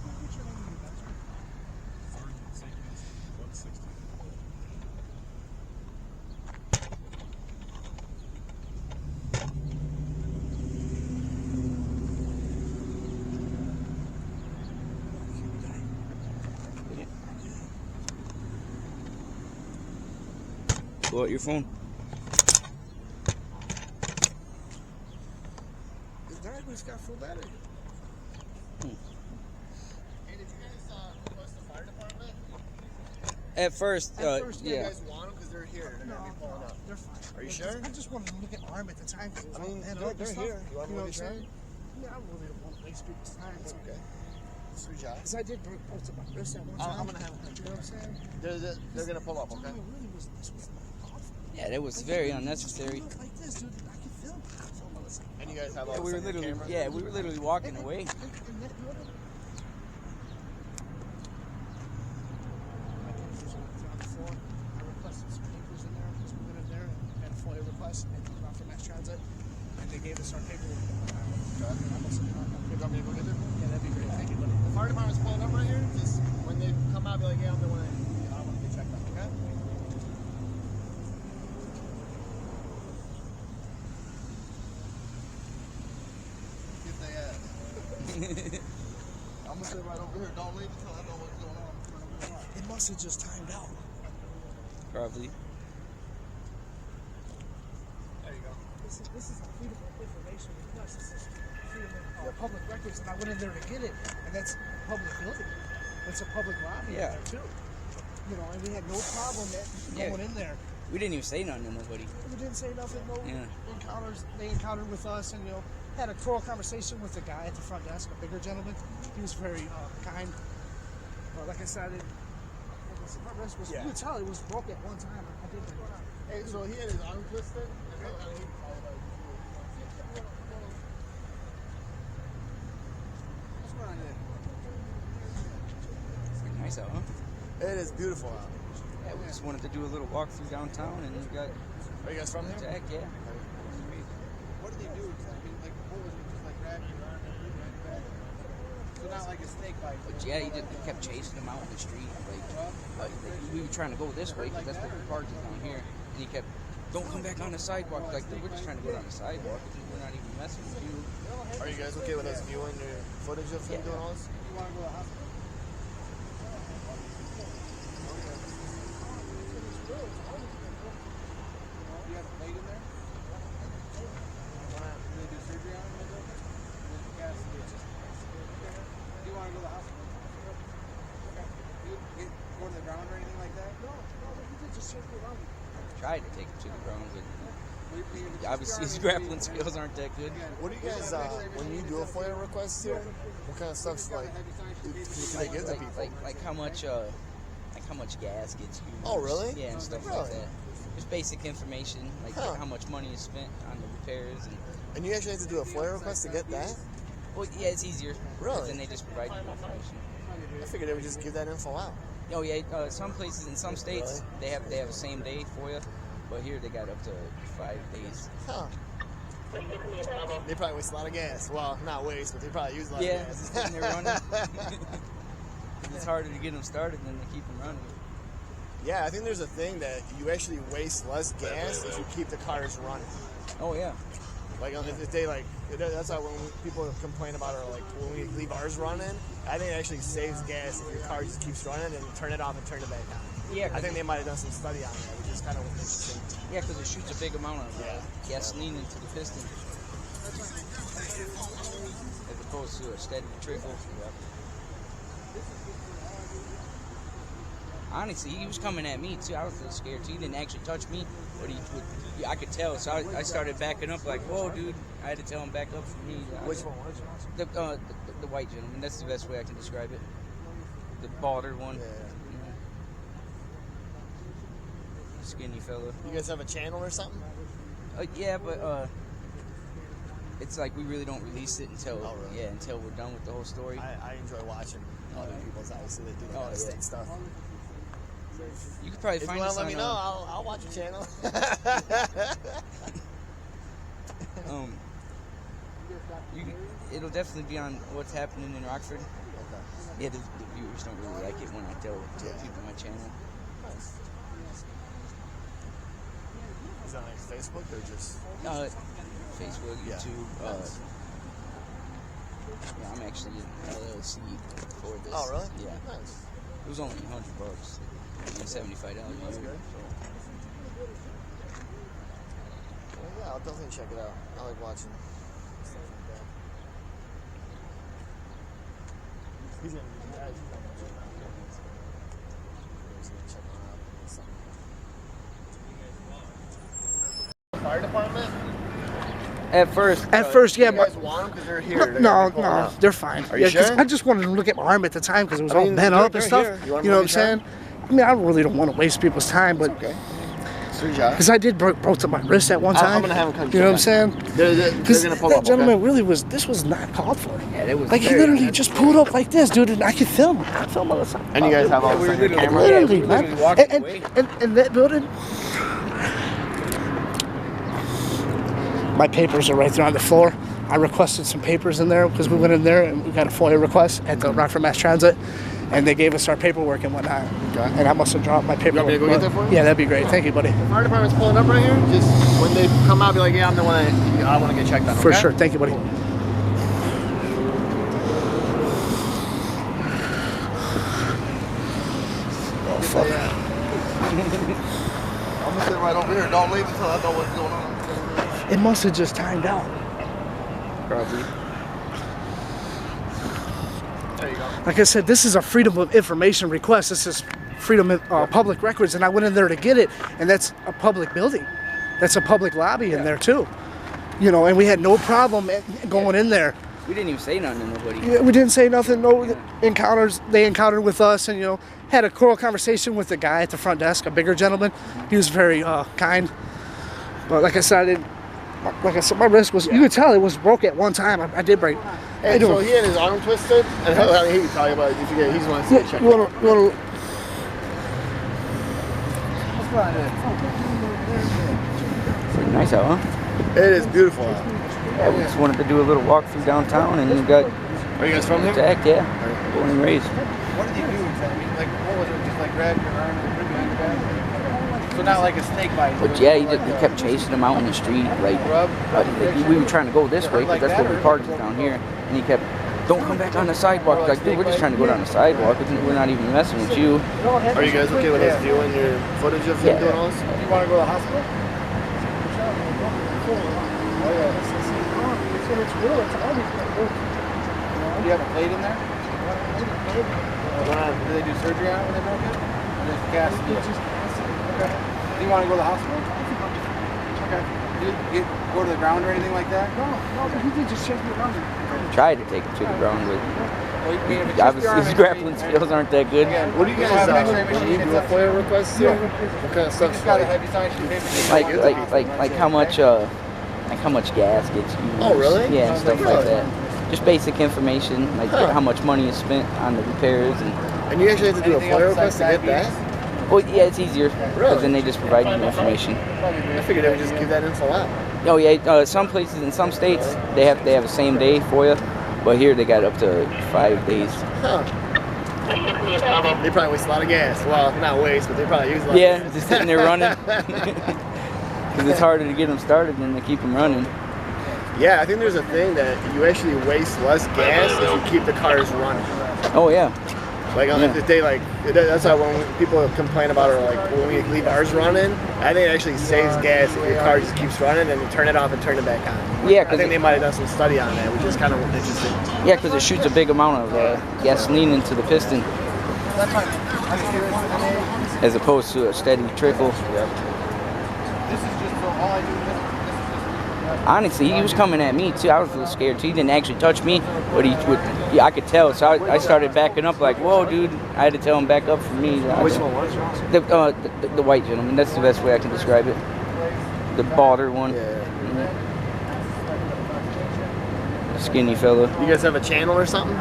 Pull out your phone. Is that everybody's got full battery? Hey, did you guys request the fire department? At first, At first, You yeah. guys want them because they're here. They're going to be pulling up. They're fine. Are you sure? I just wanted to look at arm at the time. I mean, they're here. You want me to what show I'm you? saying? Yeah, I'm really don't want to waste people's time. It's okay. It's your job. Because I did break parts of my wrist at one time. I'm going to have them. You know what I'm saying? They're going to pull up, okay? It really was, this was awful. Yeah, that was very unnecessary. Look like this, dude. I can film on the side. And you guys have all Yeah, this on your camera? we were literally walking away. And that, you know, I can't use it on the floor. I requested some papers in there. Just moving in there and had a FOIA request. And they took it off for mass transit. And they gave us our paperwork. I must have done that. You want me to go get it? Yeah, that'd be great. Thank you, buddy. The fire department's pulling up right here. Just when they come out, be like, yeah, I'm the one. I want to get checked out, okay? Get their ass. I'm gonna sit right over here. Don't leave until I know what's going on. It must have just timed out. Probably. There you go. This is a freedom of information request. This is freedom of public records, and I went in there to get it, and that's a public building. It's a public lobby Yeah. in there too. You know, and we had no problem going in there. We didn't even say nothing to nobody. We didn't say nothing. No Yeah. encounters. They encountered with us, and had a total conversation with the guy at the front desk, a bigger gentleman. He was very kind. Like I said, you could tell it was broke at one time. I did that. Hey, so he had his arm twisted. What's going on there? It's pretty nice out, huh? It is beautiful out. Yeah, we just wanted to do a little walk through downtown, and we got Are you guys from here? Jack. Yeah. What do they do? I mean, like the bullet just like grab your arm and bring it back. So not like a snake bite. But yeah, he kept chasing him out in the street. Like we were trying to go this way because that's where the park is down here. And he kept, don't come back on the sidewalk. Like, we're just trying to go down the sidewalk. We're not even messing with you. Are you guys okay with us viewing your footage of him doing all this? You want to go to the hospital? You have a plate in there? Do they do surgery on him? Yes. Do you want to go to the hospital? You go to the ground or anything like that? No, he did just circle around. Tried to take him to the ground, but obviously his grappling skills aren't that good. What do you guys, when you do a FOIA request here, what kind of stuff's like, can they give to people? Like how much gas gets used. Oh, really? Yeah, and stuff Really? like that. Just basic information, like how much money is spent on the repairs. And you actually have to do a FOIA request to get that? Well, yeah, it's easier. Really? Then they just provide you information. I figured they would just give that info out. Oh yeah, some places in some states they have a same day for you, but here they got up to 5 days. Huh. They probably waste a lot of gas. Well, not waste, but they probably use a lot of Yeah, gas. it's sitting there running. It's harder to get them started than to keep them running. Yeah, I think there's a thing that you actually waste less gas if you keep the cars running. Oh yeah. Like if they that's why when people complain about it, like when we leave ours running, I think it actually saves gas if your car just keeps running and turn it off and turn it back on. Yeah, I think they might have done some study on that, which is kind of interesting. Yeah, because it shoots a big amount of gasoline into the piston, as opposed to a steady trickle. Honestly, he was coming at me too. I was a little scared too. He didn't actually touch me, but I could tell. So I started backing up, like, "Whoa, dude!" I had to tell him back up for me. Which one was it? The white gentleman. That's the best way I can describe it. The balder one. Yeah. Skinny fella. You guys have a channel or something? Yeah, but it's like we really don't release it until really? until we're done with the whole story. I enjoy watching other people's. Obviously, they do the state stuff. You could probably If you find want us to let me on, know, I'll watch your channel. It'll definitely be on what's happening in Rockford. Okay. Yeah, the viewers don't really like it when I tell people my channel. Nice. Is that like Facebook or just? No, Facebook, Yeah. YouTube. Nice. Yeah, I'm actually in LLC for this. Oh, really? Yeah. Nice. It was only $100, $75 a year. That's good. Well, yeah, I'll definitely check it out. I like watching stuff like that. He's gonna check it out. Fire department? At first, yeah, You but guys want them because they're here. no, they're fine. Are you 'cause sure? I just wanted to look at my arm at the time because it was I all mean, bent they're- up and they're stuff. here. You want You know what I'm them saying? I mean, I really don't want to waste people's time, but Okay. It's your job. because I did broke up my wrist at one time. I'm gonna have them come. You know what I'm saying? They're Because gonna pull that up. gentleman really was. This was not called for. yeah, it was Like he very- literally just pulled up like this, dude, and I could film. I could film on the side. And you guys have all this on your camera. Literally, we man. literally walked And, away. and that building. My papers are right there on the floor. I requested some papers in there because we went in there and we got a FOIA request at the Rockford Mass Transit, and they gave us our paperwork and whatnot. Okay. And I must have dropped my paperwork. me to go get that for you? Yeah, that'd be great. Thank you, buddy. The fire department's pulling up right here. Just when they come out, be like, yeah, I'm the one. I want to get checked on. For okay? sure. Thank you, buddy. Oh, fuck. I'm gonna sit right over here. Don't leave until I know what's going on. It must have just timed out. Probably. There you go. Like I said, this is a freedom of information request. This is freedom of public records, and I went in there to get it, and that's a public building. That's a public lobby in there too. You know, and we had no problem going in there. We didn't even say nothing to nobody. Yeah, we didn't say nothing. No encounters. They encountered with us, and had a cool conversation with the guy at the front desk, a bigger gentleman. He was very kind. But like I said, my wrist was. You could tell it was broke at one time. I did break. Hey, so he had his arm twisted, and he could tell you about it if you get. He's one to Yeah, check. you wanna Pretty nice out, huh? It is beautiful. Yeah, we just wanted to do a little walk through downtown, and you got Are you guys from here? attacked. Yeah, born and raised. What did you do exactly? Like, what was it? Just like grab your arm and put it behind your back? So not like a snake bite. But yeah, he kept chasing him out in the street. Like we were trying to go this way because that's where we parked is down here, and he kept, don't come back on the sidewalk. Like, dude, we're just trying to go down the sidewalk. We're not even messing with you. Are you guys okay with us doing your footage of him doing all this? Do you want to go to the hospital? Oh yeah, it's real. It's always been real. Do you have a plate in there? Do they do surgery on it when they broke it? Or just cast it? Okay. Do you want to go to the hospital? Okay. Did you go to the ground or anything like that? No, but he did just check me around. Tried to take him to the ground, but Well, his grappling skills aren't that good. What do you guys do? You do a FOIA request here? What kind of stuff? Just gotta have you sign your paper. Like how much gas gets used. Oh, really? Yeah, and stuff Really? like that. Just basic information, like how much money is spent on the repairs And you actually have to do a FOIA request to get that? Well, yeah, it's easier because then they just provide you the information. I figured they would just give that info out. Oh yeah, some places in some states they have a same day FOIA, but here they got up to 5 days. Huh. They probably waste a lot of gas. Well, not waste, but they probably use a lot. Yeah, of gas. just sitting there running. Because it's harder to get them started than to keep them running. Yeah, I think there's a thing that you actually waste less gas if you keep the cars running. Oh yeah. Like if they that's why when people complain about it, or like when we leave ours running, I think it actually saves gas if your car just keeps running and you turn it off and turn it back on. Yeah, I think they might have done some study on that, which is kind of interesting. Yeah, because it shoots a big amount of gasoline into the piston, as opposed to a steady trickle. Honestly, he was coming at me too. I was a little scared too. He didn't actually touch me, but I could tell. So I started backing up like, whoa, dude. I had to tell him back up for me. Which one was yours? The white gentleman. That's the best way I can describe it. The balder one. Yeah. Skinny fella. You guys have a channel or something?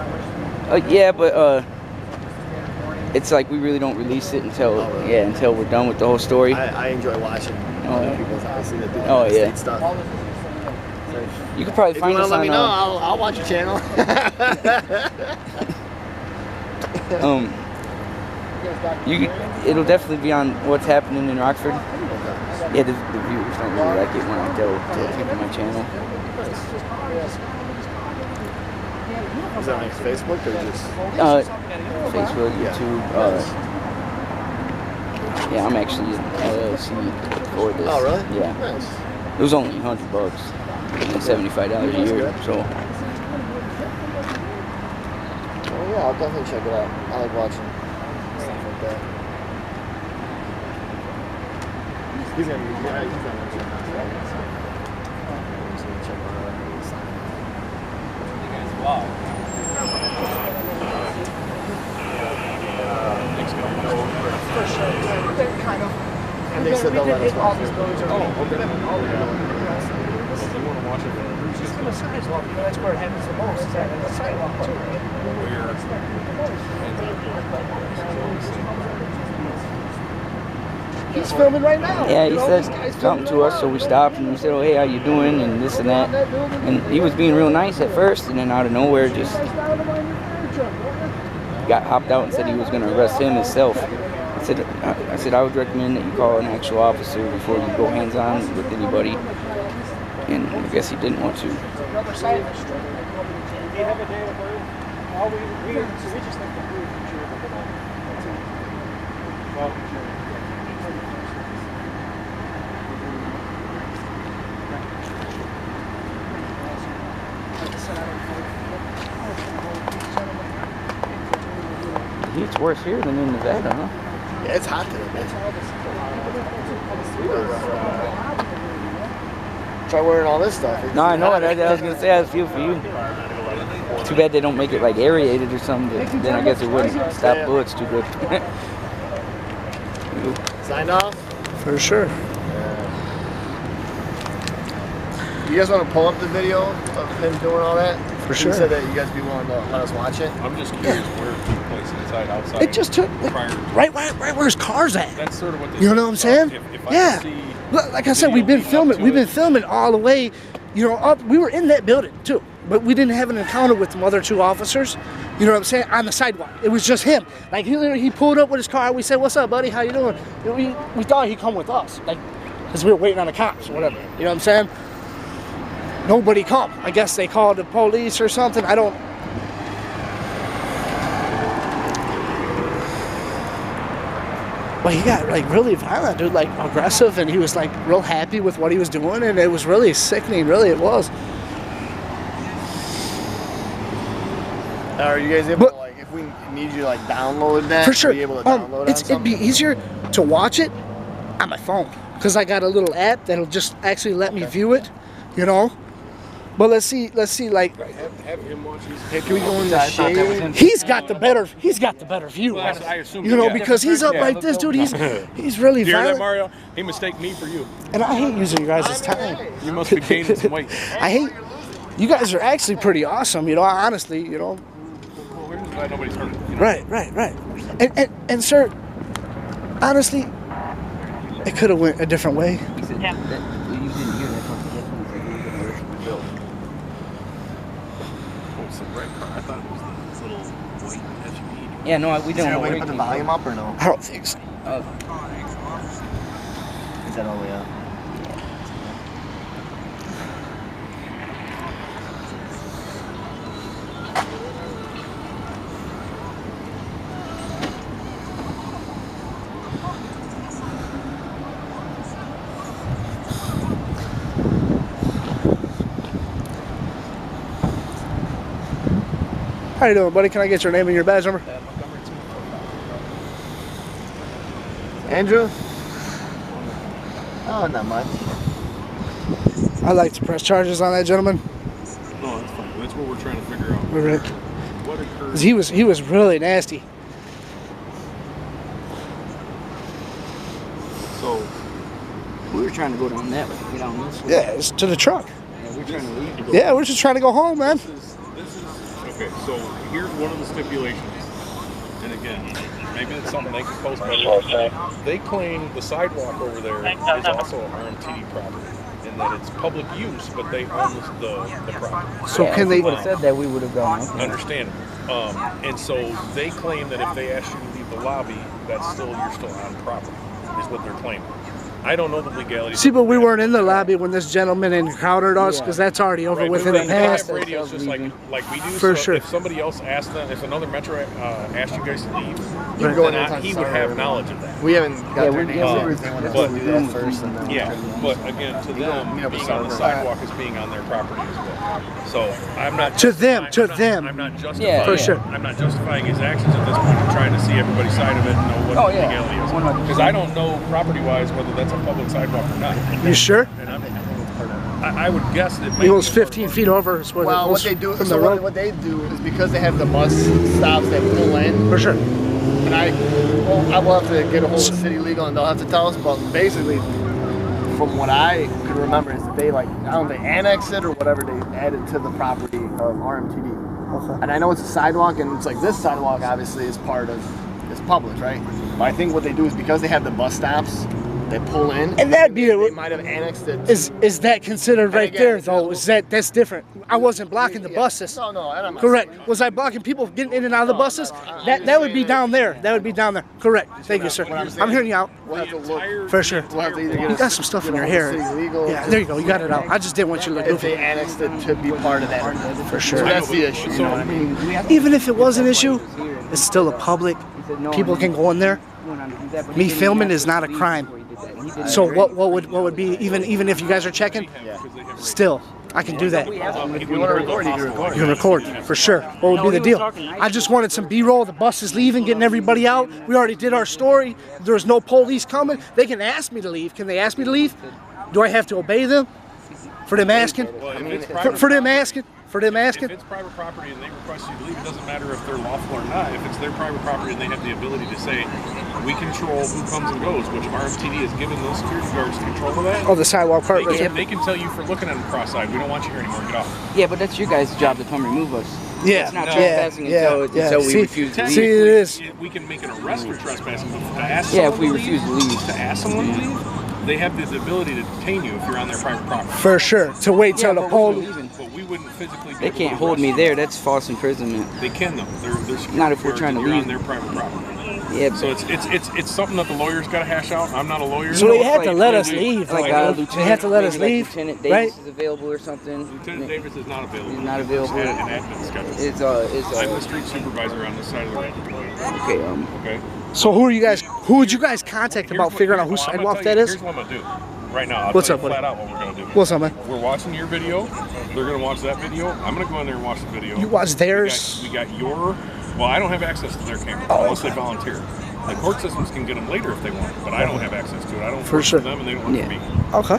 Yeah, but it's like we really don't release it until until we're done with the whole story. I enjoy watching other people's obviously that do state stuff. You could probably find us let on. me know. I'll watch your channel. It'll definitely be on what's happening in Rockford. Yeah, the viewers don't really like it when I tell people my channel. Is that on Facebook or just? Facebook, YouTube. Yeah, I'm actually in LLC for this. Oh, really? Yeah. Nice. It was only $100 and $75 a year, so. Well, yeah, I'll definitely check it out. I like watching stuff like that. He's gonna check it out. For sure. They're kind of. And they said they'll let us all these buildings are. You want to watch it? It's on the sidewalk. That's where it happens the most. Is that on the sidewalk too? He's filming right now. Yeah, he said something to us, so we stopped and we said, "Oh, hey, how you doing?" and this and that. And he was being real nice at first, and then out of nowhere, just got hopped out and said he was going to arrest him himself. I said I would recommend that you call an actual officer before you go hands-on with anybody. And I guess he didn't want to. Do you have a day of birth? We just like to prove It's worse here than in Nevada, huh? Yeah, it's hot today, man. Try wearing all this stuff. No, I know it. I was going to say, I feel for you. Too bad they don't make it like aerated or something. Then I guess it wouldn't stop bullets too good. Signed off? For sure. You guys want to pull up the video of him doing all that? For sure. He said that you guys be willing to let us watch it. I'm just curious where it took place, inside, outside. It just took right where his car's at. That's sort of what they You know what I'm saying? If Yeah. Like I said, we've been filming. We've been filming all the way. You know, up. We were in that building too, but we didn't have an encounter with the other two officers. You know what I'm saying? On the sidewalk, it was just him. Like he pulled up with his car. We said, "What's up, buddy? How you doing?" You know, we thought he'd come with us, like, because we were waiting on the cops or whatever. You know what I'm saying? Nobody come. I guess they called the police or something. I don't. But he got like really violent, dude, like aggressive, and he was like real happy with what he was doing, and it was really sickening, really, it was. Are you guys able to, like, if we need you to like download that? For sure. Be able to download It'd be easier to watch it on my phone, because I got a little app that'll just actually let me view it, you know? But let's see, like, have him watch these. Hey, can we go in the shade? he's got the better view. Well, I assume, you know, yeah. because he's up like this, dude. He's really Do you hear that, violent. Mario? He mistaked me for you. And I hate using you guys' time. You must be gaining some weight. I hate. You guys are actually pretty awesome, you know. Honestly, you know. Well, we're just glad nobody's hurt. You know? Right. And sir, honestly, it could have went a different way. He said that you didn't hear that from the bill. Oh, it's the red car. I thought it was this little white SUV. Yeah, no, we Is there don't a know way where to it put the came volume from. up or no? I don't think so. Is that all the way up? How you doing, buddy? Can I get your name and your badge number? Andrew? Oh, not much. I'd like to press charges on that gentleman. No, that's fine. That's what we're trying to figure out. Right. What occurred? 'Cause he was really nasty. So We were trying to go down that way, get on this way. Yeah, it's to the truck. Yeah, we're trying to leave. Yeah, we're just trying to go home, man. this is okay. So here's one of the stipulations. And again, maybe it's something they can post better. They claim the sidewalk over there is also RMTD property, and that it's public use, but they own the property. So can they? Would have said that, we would have gone. Okay. Understandable. And so they claim that if they ask you to leave the lobby, you're still on property, is what they're claiming. I don't know the legality. See, but we weren't in the lobby when this gentleman encountered us, because that's already over with in the past. Radios just like we do. For sure. If somebody else asked them, if another metro asked you guys to leave, Right. he would have knowledge of that. We haven't got their names. They want us to do that first, and then but again, to them, being on the sidewalk is being on their property as well. So I'm not to them. I'm not justifying. Yeah, for sure. I'm not justifying his actions at this point. I'm trying to see everybody's side of it and know what the legality is. Because I don't know property-wise whether that's a public sidewalk or not. You sure? I would guess that It goes 15 feet over. Is what well, it what goes they do, from so the road. what they do is because they have the bus stops that pull in. For sure. And I will have to get a hold of city legal, and they'll have to tell us. But basically, from what I could remember, is they they annexed it or whatever, they added to the property of RMTD. Okay. And I know it's a sidewalk, and it's like this sidewalk obviously is part of, it's public, right? But I think what they do is because they have the bus stops, they pull in. And that'd be they might have annexed it. Is that considered right again, there though? Is that's different? I wasn't blocking the buses. No, I'm not Correct. Was I blocking people getting in and out of the buses? That would be down there. That would be down there. Correct. Thank you, sir. I'm hearing you out. We'll have to look. For sure. We'll have to either get You got some stuff in your hair. Yeah, there you go. You got it out. I just didn't want you to look if they goofy. annexed it to be part of that. For sure. So that's the issue. You know what I mean? Even if it was an issue, it's still a public. People can go in there. Me filming is not a crime. So what would be even if you guys are checking? Still, I can do that. If you want to record, you can record. You can record for sure. What would be the deal? I just wanted some B-roll. The bus is leaving, getting everybody out. We already did our story. There's no police coming. They can ask me to leave. Can they ask me to leave? Do I have to obey them? For them asking? For them asking? For them asking? If it's private property and they request you to leave, it doesn't matter if they're lawful or not. If it's their private property and they have the ability to say, we control who comes and goes, which RMTD has given those security guards control of that. Oh, the sidewalk part right there. They can tell you for looking at them cross-eyed, we don't want you here anymore, get off. Yeah, but that's your guys' job to come remove us. Yeah. It's not trespassing until we refuse to leave. See, it is. We can make an arrest for trespassing, but to ask if someone we to refuse to leave. To ask someone to leave, they have the ability to detain you if you're on their private property. For sure. To wait till the police. But we wouldn't physically. They can't hold me there. That's false imprisonment. They can though. They're not if we're trying to leave on their private property. Yeah. So it's something that the lawyers got to hash out. I'm not a lawyer. So they have to let us leave. Like they have to let us leave. Lieutenant Right? Davis is available or something. Lieutenant Davis is not available. He's not available. It's an admin schedule. I'm the street supervisor on this side of the road. Okay. Okay. So who would you guys contact about figuring out whose sidewalk that is? Here's what I'm gonna do. Right now, I'll What's tell up, you buddy? flat out what we're gonna do. What's up, man? We're watching your video. They're gonna watch that video. I'm gonna go in there and watch the video. You watch theirs? We got your. Well, I don't have access to their camera unless they volunteer. The court systems can get them later if they want, but I don't have access to it. I don't work for them, and they don't work for me. Okay.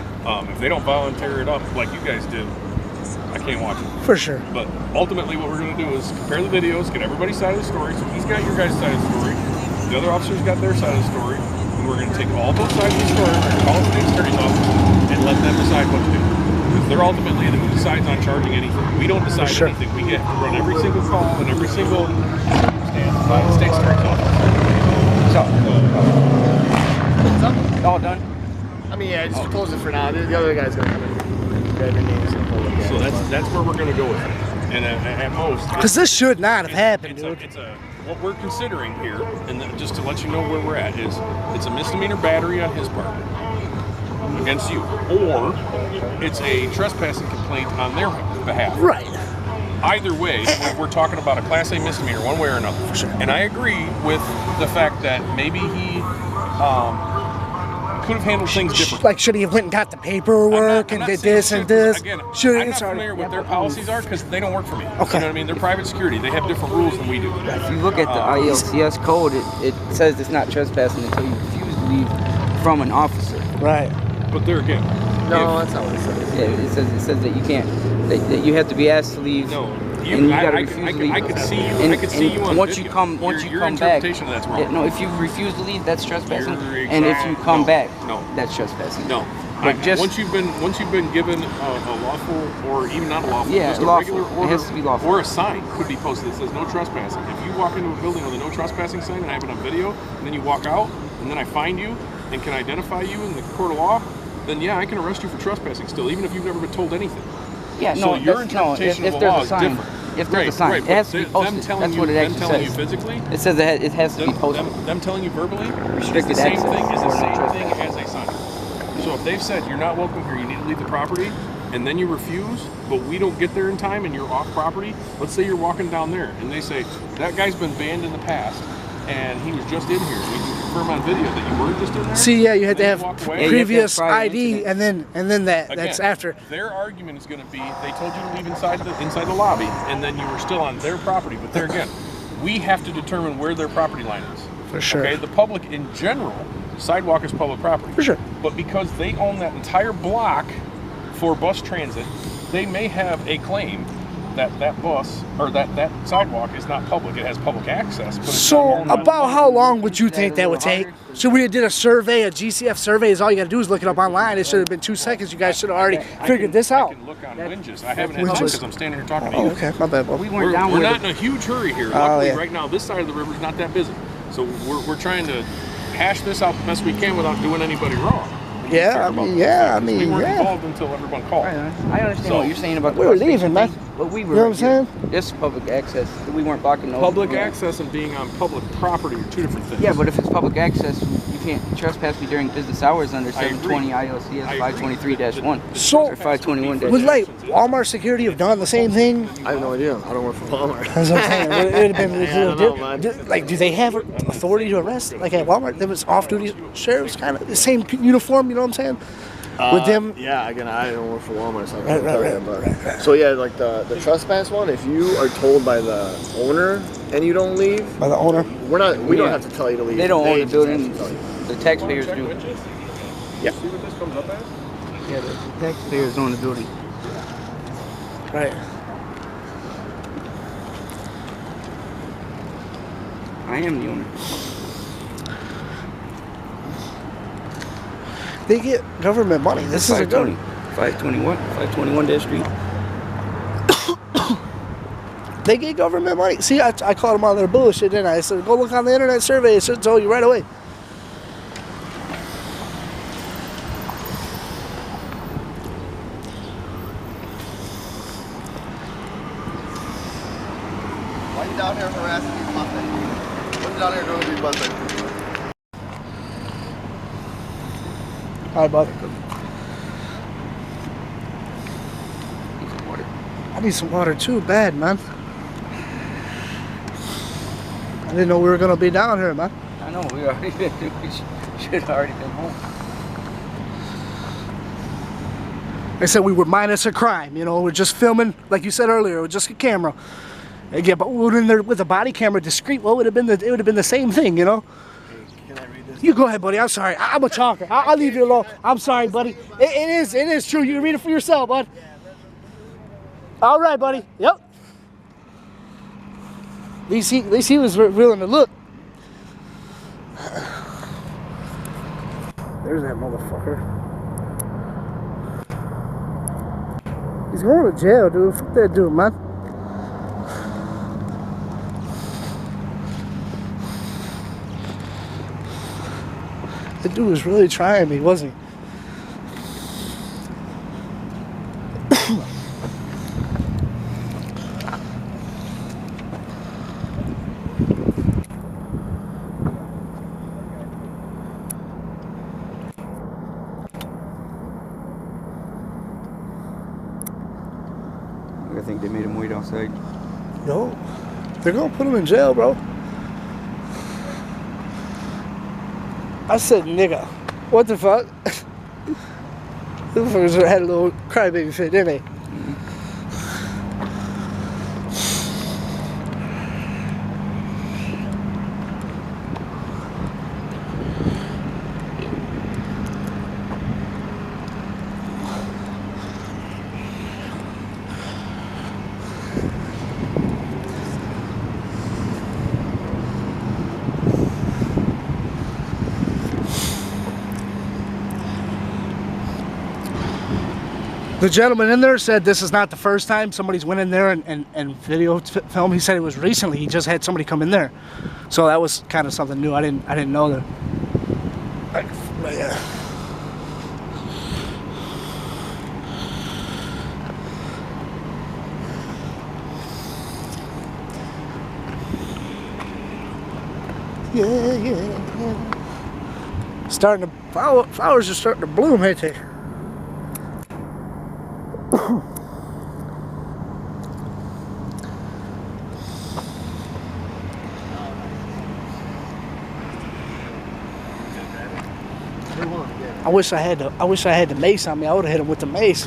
If they don't volunteer it up like you guys did, I can't watch it. For sure. But ultimately, what we're going to do is compare the videos, get everybody's side of the story. So he's got your guys' side of the story. The other officers got their side of the story. And we're going to take all those sides of the story, we're going to call the state attorney's office, and let them decide what to do. Because they're ultimately the one who decides on charging anything. We don't decide anything. We get to run every single call and every single stand by the state attorney's office. So, all done? I mean, yeah, just close it for now. The other guy's gonna come in. Grab your names and pull it. So that's where we're going to go with it. And at most, Because this should not have happened, dude. What we're considering here, and just to let you know where we're at, is it's a misdemeanor battery on his part against you, or it's a trespassing complaint on their behalf. Right. Either way, we're talking about a Class A misdemeanor, one way or another. For sure. And I agree with the fact that maybe he could have handled things differently. Like, should he have went and got the paperwork and did this and this? Again, Should I'm not familiar with their policies are because they don't work for me. Okay. You know what I mean? They're private security. They have different rules than we do. If you look at the ILCS code, it says it's not trespassing until you refuse to leave from an officer. Right. But there again. No, that's not what it says. Yeah, it says that you can't, that you have to be asked to leave. No. And you gotta refuse to leave. I could see you. And, I could see you on once video. you come, once your you come back. interpretation of that's wrong. Yeah, no, if you refuse to leave, that's trespassing. You're And if you come no, back, no. that's trespassing. No. But just once you've been given a lawful or even not a lawful, Yeah, just a lawful. regular It order has to be lawful. or a sign could be posted that says no trespassing. If you you walk into a building with a no trespassing sign and I have it on video, and then you walk out, and then I find you and can identify you in the court of law, then yeah, I can arrest you for trespassing still, even if you've never been told anything. Yeah, so no, your interpretation if of the law there's is a sign, different. if there's a sign, right, it has to be posted. Them telling That's you, what it them actually telling says. you physically. It says that it has to be posted. Them telling you verbally Restricted is the same access thing. Is the or no same trespass. thing as a sign. So if they've said you're not welcome here, you need to leave the property, and then you refuse, but we don't get there in time, and you're off property. Let's say you're walking down there, and they say that guy's been banned in the past, and he was just in here. We can confirm on video that you were just in there. See, yeah, you had to have Yeah, previous ID, and then that's Again, after. Their argument is going to be they told you to leave inside the lobby, and then you were still on their property. But there again, we have to determine where their property line is. For sure. Okay, the public in general, sidewalk is public property. For sure. But because they own that entire block for bus transit, they may have a claim that that bus or that sidewalk is not public. It has public access. But it's So not about how long would you think that would take? Should we have did a survey, a GCF survey? Is all you got to do is look it up online. It should have been 2 seconds. You guys should have already figured this out. I can look on Winges. I haven't had time because I'm standing here talking to you. Oh, okay, my bad. We We're down not in a huge hurry here. Oh, Luckily, yeah. right now, this side of the river is not that busy. So we're trying to hash this out the best we can without doing anybody wrong. Yeah, I mean, yeah, I mean, we weren't yeah. involved until everyone called. I understand what you're saying about the We were bus station leaving, man. thing, but we were. You know what I'm saying? This is public access. We weren't blocking no. Public access and being on public property are two different things. Yeah, but if it's public access, you can't trespass me during business hours under I agree. 720 ILCS 523-1 So, or 521-1. would like Walmart security have done the same thing? I have no idea. I don't work for Walmart. That's what I'm saying. It would have been I don't know, man. like, do they have authority to arrest? Like at Walmart, there was off-duty sheriffs, kind of the same uniform. You know what I'm saying? With them. Yeah, again, I don't work for Walmart, so I Right, can't tell right, you. But so yeah, like the trespass one. If you are told by the owner and you don't leave, By the owner. we don't have to tell you to leave. They don't own the just building. have to tell you. The taxpayers do. Yeah. See what this comes up as? Yeah, the taxpayers own the building. Right. I am the owner. They get government money. This is a good. 521 that street. They get government money. See, I called them on their bullshit, didn't I? I said, go look on the internet survey. It should tell you right away. Why are you down here harassing these Mustangs? What's down here doing with these Mustangs? All right, bud. I need some water too, bad, man. I didn't know we were gonna be down here, man. I know, we should have already been home. They said we were minus a crime, you know, we're just filming, like you said earlier, with just a camera. Yeah, but we were in there with a body camera discreet. What would have been it would have been the same thing, you know? Can I read this? You go ahead, buddy. I'm sorry. I'm a talker. I'll leave you alone. I'm sorry, buddy. It is true. You can read it for yourself, bud. All right, buddy. Yep. At least he was willing to look. There's that motherfucker. He's going to jail, dude. Fuck that dude, man. The dude was really trying me, wasn't he? I think they made him wait outside. No. They're gonna put him in jail, bro. I said nigga. What the fuck? The motherfuckers had a little crybaby fit, didn't they? The gentleman in there said this is not the first time somebody's went in there and video film. He said it was recently. He just had somebody come in there, so that was kind of something new. I didn't know that. Yeah. Yeah. Starting to flowers are starting to bloom, ain't they? I wish I had the mace on me. I would have hit him with the mace.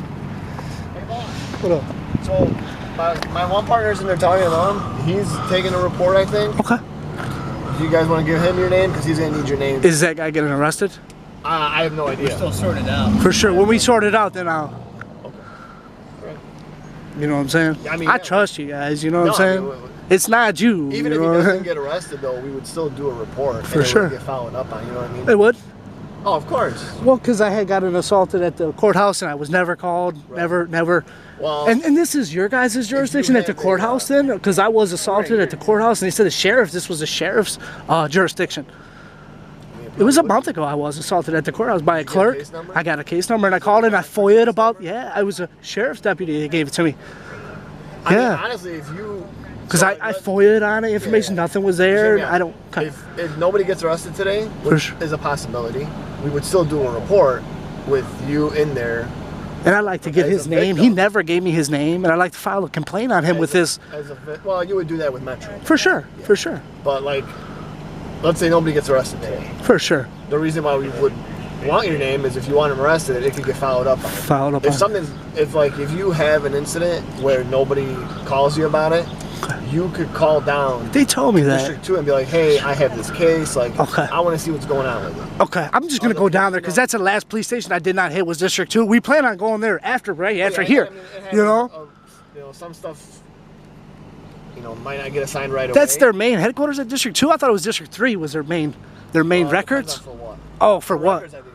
What up? So my one partner's in there talking to him. He's taking a report, I think. Okay. Do you guys want to give him your name? Because he's going to need your name. Is that guy getting arrested? I have no idea. We're still sorting it out. For sure. When we sort it out, then I'll... Okay. You know what I'm saying? I mean, I trust you guys, you know what I'm saying? It's not you. Even if he doesn't get arrested, though, we would still do a report. For sure. It would get followed up on, you know what I mean? It would? Oh, of course. Well, because I had gotten assaulted at the courthouse and I was never called. Right. Never. Well, and this is your guys' jurisdiction at the courthouse then? Because I was assaulted at the courthouse and they said the sheriff, this was the sheriff's jurisdiction. It was a month ago I was assaulted at the courthouse by a clerk. I got a case number and I called and I FOIA'd about, I was a sheriff's deputy that gave it to me. I mean, honestly, if you... Because I FOIA'd on it, information, nothing was there. I don't... If nobody gets arrested today, which is a possibility, we would still do a report with you in there. And I'd like to get his name. He never gave me his name, and I'd like to file a complaint on him with this. Well, you would do that with Metro. For sure, for sure. But like, let's say nobody gets arrested today. For sure. The reason why we would want your name is if you want him arrested, it could get followed up on. If you have an incident where nobody calls you about it, you could call down. They told me that. District 2 and be like, hey, I have this case. Like, I want to see what's going on with it. Okay, I'm just gonna go down there because that's the last police station I did not hit was District 2. We plan on going there after, right? After here, you know. Some stuff, might not get assigned right away. That's their main headquarters at District 2. I thought it was District 3 was their main records. For what? Oh, for what? Records, I think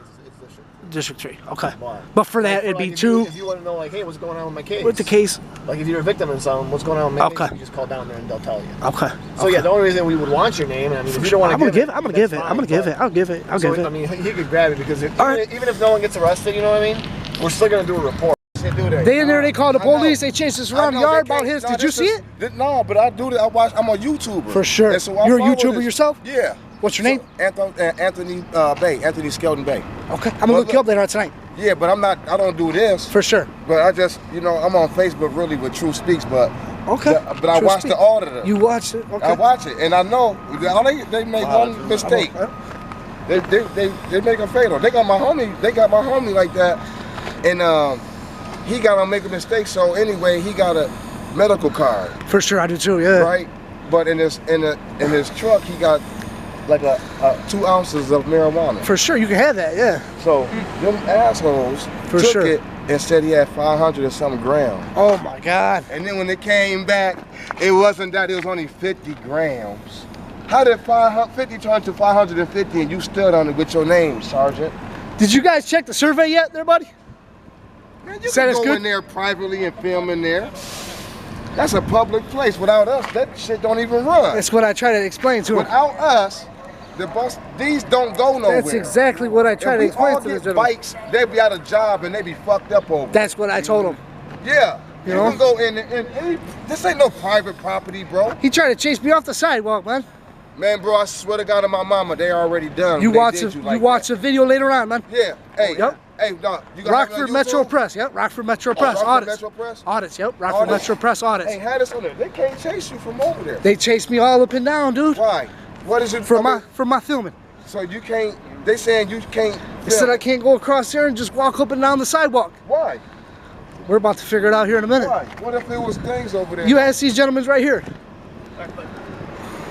it's District 3. Okay. But for that, it'd be 2. If you want to know, like, hey, what's going on with my case? With the case. Like, if you're a victim in something, what's going on with my case? You just call down there and they'll tell you. Okay. So yeah, the only reason we would want your name, I mean, if you don't want to I'm gonna give it. I'll give it. I mean, he could grab it because even if no one gets arrested, you know what I mean? We're still gonna do a report. They in there, they called the police, they chased us around the yard about his. Did you see it? No, but I do that. I'm a YouTuber. For sure. So you're a YouTuber yourself? Yeah. What's your name? Anthony Bay, Anthony Skelton Bay. Okay, I'm gonna look you up later on tonight. Yeah, but I don't do this. For sure. But I just, I'm on Facebook really with Truth Speaks, but okay. But I watch the auditor. You watch it? Okay. I watch it, and I know they make one mistake. They make a fatal. They got my homie like that, and he got to make a mistake. So anyway, he got a medical card. For sure, I do too. Yeah. Right, but in his truck, he got like 2 ounces of marijuana. For sure, you can have that. Yeah. So them assholes took it and said he had 500 and some grams. Oh my God. And then when it came back, it wasn't that, it was only 50 grams. How did 50 turn to 550 and you stood on it with your name, Sergeant? Did you guys check the survey yet there, buddy? Man, you can go in there privately and film in there. That's a public place. Without us, that shit don't even run. That's what I try to explain to him. Without us, these don't go nowhere. That's exactly what I try to explain to the gentleman. Bikes, they'd be out of job and they'd be fucked up over. That's what I told him. Yeah. You can go in and this ain't no private property, bro. He tried to chase me off the sidewalk, man. Man, bro, I swear to God and my mama, they already done. You watch a video later on, man. Yeah. Hey. Yep. Hey, dog. Rockford Metro Press. Yep. Rockford Metro Press. Audits. Metro Press? Audits. Yep. Rockford Metro Press audits. Hey, had us on there. They can't chase you from over there. They chase me all up and down, dude. Why? What is it for my filming? So you can't. They saying you can't. They said I can't go across there and just walk up and down the sidewalk. Why? We're about to figure it out here in a minute. Why? What if there was things over there? You ask these gentlemen right here.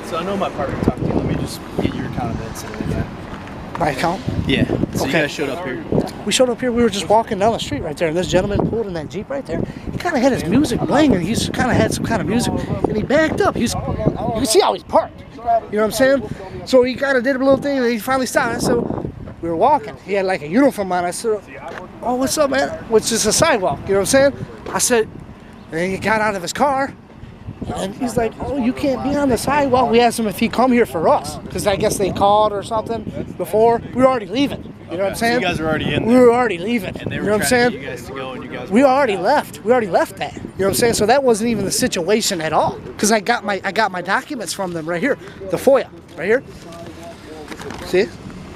So I know my partner talked to you. Let me just get your account of the incident again. My account? Yeah. So you guys showed up here. We showed up here. We were just walking down the street right there, and this gentleman pulled in that Jeep right there. He kind of had his music playing, and he's kind of had some kind of music, and he backed up. You can see how he's parked. You know what I'm saying? So he kind of did a little thing, and he finally stopped. So we were walking. He had like a uniform on. I said, oh, what's up, man? Which is a sidewalk, you know what I'm saying? I said, and he got out of his car, and he's like, oh, you can't be on the sidewalk. We asked him if he come here for us, because I guess they called or something before. We were already leaving, you know what I'm saying? So you guys were already in there. We were already leaving, And they you were know what I'm trying saying? to get you guys to go, and you guys We already left. We already left that. You know what I'm saying? So that wasn't even the situation at all. Because I got my documents from them right here. The FOIA. Right here. See?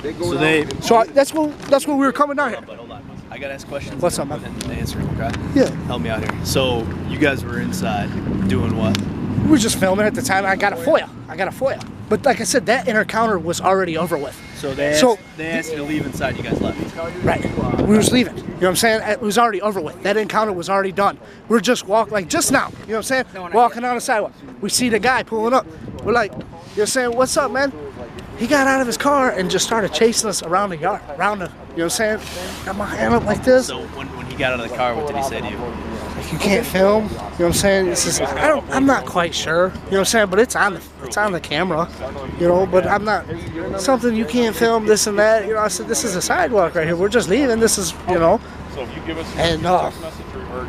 So they. So that's what we were coming down here. But hold on. I gotta ask questions. What's up, man? And answer them, okay? Yeah. Help me out here. So you guys were inside doing what? We were just filming at the time. I got a FOIA. But like I said, that encounter was already over with. So they asked you to leave inside. You guys left. Right. We was leaving. You know what I'm saying? It was already over with. That encounter was already done. We're just walking, like just now. You know what I'm saying? Walking on the sidewalk. We see the guy pulling up. We're like, you're saying, what's up, man? He got out of his car and just started chasing us around the yard, around the, you know what I'm saying? Got my hand up like this. So when he got out of the car, what did he say to you? Like, you can't film. You know what I'm saying? This is, I'm not quite sure. You know what I'm saying? But it's on the camera. You know, but I'm not something you can't film this and that. You know, I said this is a sidewalk right here. We're just leaving. This is, you know. So if you give us and text message or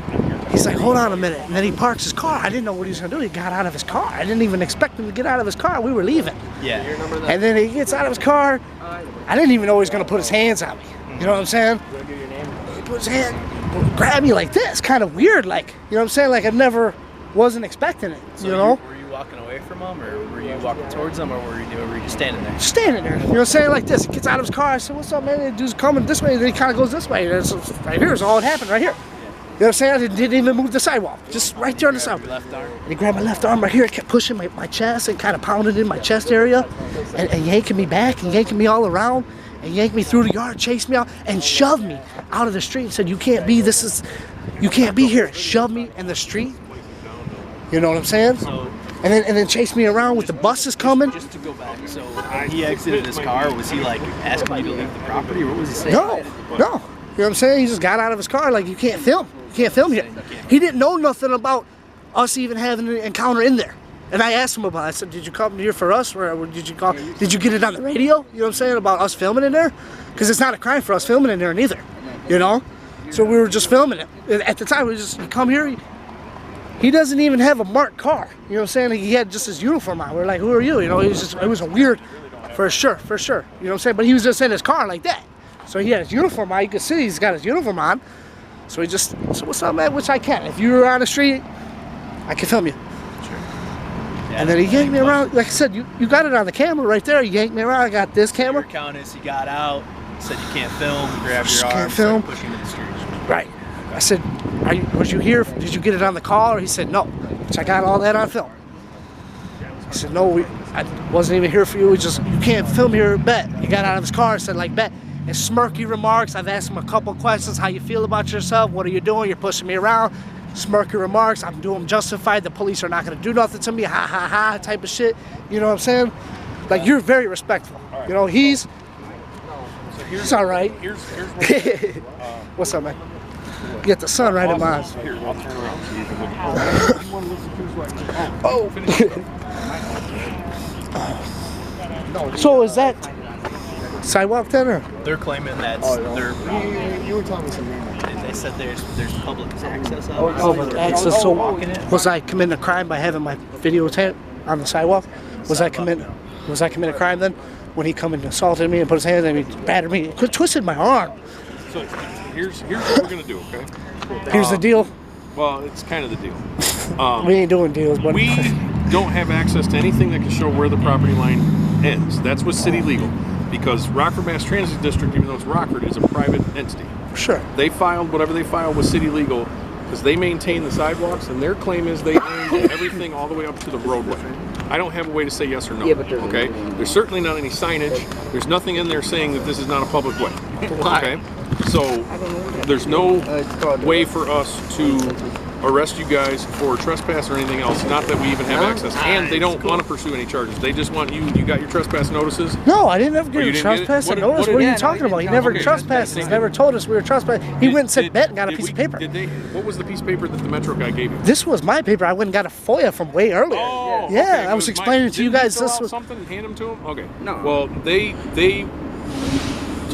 he's like, hold on a minute. And then he parks his car. I didn't know what he was gonna do. He got out of his car. I didn't even expect him to get out of his car. We were leaving. Yeah. And then he gets out of his car. I didn't even know he was gonna put his hands on me. You know what I'm saying? He put his hand, grab me like this, kind of weird, like, you know what I'm saying? Like I never wasn't expecting it. So you know? Were you walking away from him, or were you walking towards him, or were you just standing there? Just standing there. You know what I'm saying? Like this. He gets out of his car. I said, what's up, man? The dude's coming this way. And then he kind of goes this way. And it's right here is all it happened right here. You know what I'm saying? I didn't even move the sidewalk. Just right there on the sidewalk. Left arm? And he grabbed my left arm right here and kept pushing my chest and kind of pounding in my chest area and yanking me back and yanking me all around and yanked me through the yard, chased me out and shoved me out of the street and said, you can't be here. Shoved me in the street. You know what I'm saying? And then chased me around with the buses coming. Just to go back, so he exited his car. Was he like asking you to leave the property, or what was he saying? No. You know what I'm saying? He just got out of his car like, you can't film. You can't film here. He didn't know nothing about us even having an encounter in there. And I asked him about it. I said, did you come here for us? Or did you call? Did you get it on the radio? You know what I'm saying? About us filming in there? Because it's not a crime for us filming in there neither. You know? So we were just filming it. At the time, we just, you come here. He doesn't even have a marked car. You know what I'm saying? He had just his uniform on. We're like, who are you? You know, it was a weird, for sure. You know what I'm saying? But he was just in his car like that. So he had his uniform on. You can see he's got his uniform on. So he just, so what's up, man? Which I can. If you were on the street, I can film you. Sure. Yeah, and then he yanked me around. Like I said, you got it on the camera right there. He yanked me around. I got this camera. Your account is he got out, said you can't film, grabbed your arm, can't film. started pushing to the street. Right. I said, was you here? Did you get it on the call? Or he said, no. Which I got all that on film. I said, no, I wasn't even here for you. You can't film here, bet. He got out of his car and said, like, bet. And smirky remarks. I've asked him a couple questions. How you feel about yourself? What are you doing? You're pushing me around. Smirky remarks. I'm doing justified. The police are not going to do nothing to me. Ha, ha, ha, type of shit. You know what I'm saying? Like, you're very respectful. You know, he's all right. Here's What's up, man? You get the sun right in my eyes. Here, I'll turn around so you can look. Oh. So is that sidewalk then, or? They're claiming that's You were telling me something. They said there's public access. Public access. So was I committing a crime by having my videotape on the sidewalk? Was I committing a crime then when he come and assaulted me and put his hands on me, battered me, twisted my arm? So here's what we're gonna do, okay? Here's the deal. Well, it's kind of the deal. We ain't doing deals, but we don't have access to anything that can show where the property line ends. That's what's city legal, because Rockford Mass Transit District, even though it's Rockford, is a private entity. Sure. They filed whatever they filed with city legal because they maintain the sidewalks, and their claim is they own everything all the way up to the roadway. I don't have a way to say yes or no. Okay. There's certainly not any signage. There's nothing in there saying that this is not a public way. Okay. So there's no way for us to arrest you guys for trespass or anything else. Not that we even have access. And they don't want to pursue any charges. They just want you. You got your trespass notices? No, I didn't ever get a trespass notice. What are you talking about? He never trespassed. He never told us we were trespassing. He went and said bet and got a piece of paper. What was the piece of paper that the Metro guy gave you? This was my paper. I went and got a FOIA from way earlier. Oh, yeah, okay. I was explaining to you guys. This was something. Hand them to him. Okay. No. Well, they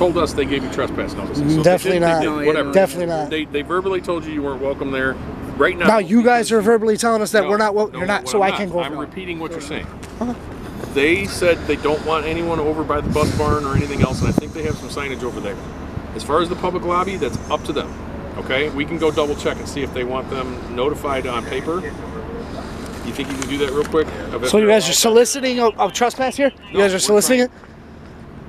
told us they gave you trespass notices. So Definitely they did, not. whatever. Definitely not. They verbally told you weren't welcome there. Right now. Now you guys are verbally telling us that we're not. You're not. So I can't go. I'm repeating what you're saying. They said they don't want anyone over by the bus barn or anything else, and I think they have some signage over there. As far as the public lobby, that's up to them. Okay, we can go double check and see if they want them notified on paper. You think you can do that real quick? So you guys are soliciting of trespass here? You guys are soliciting it?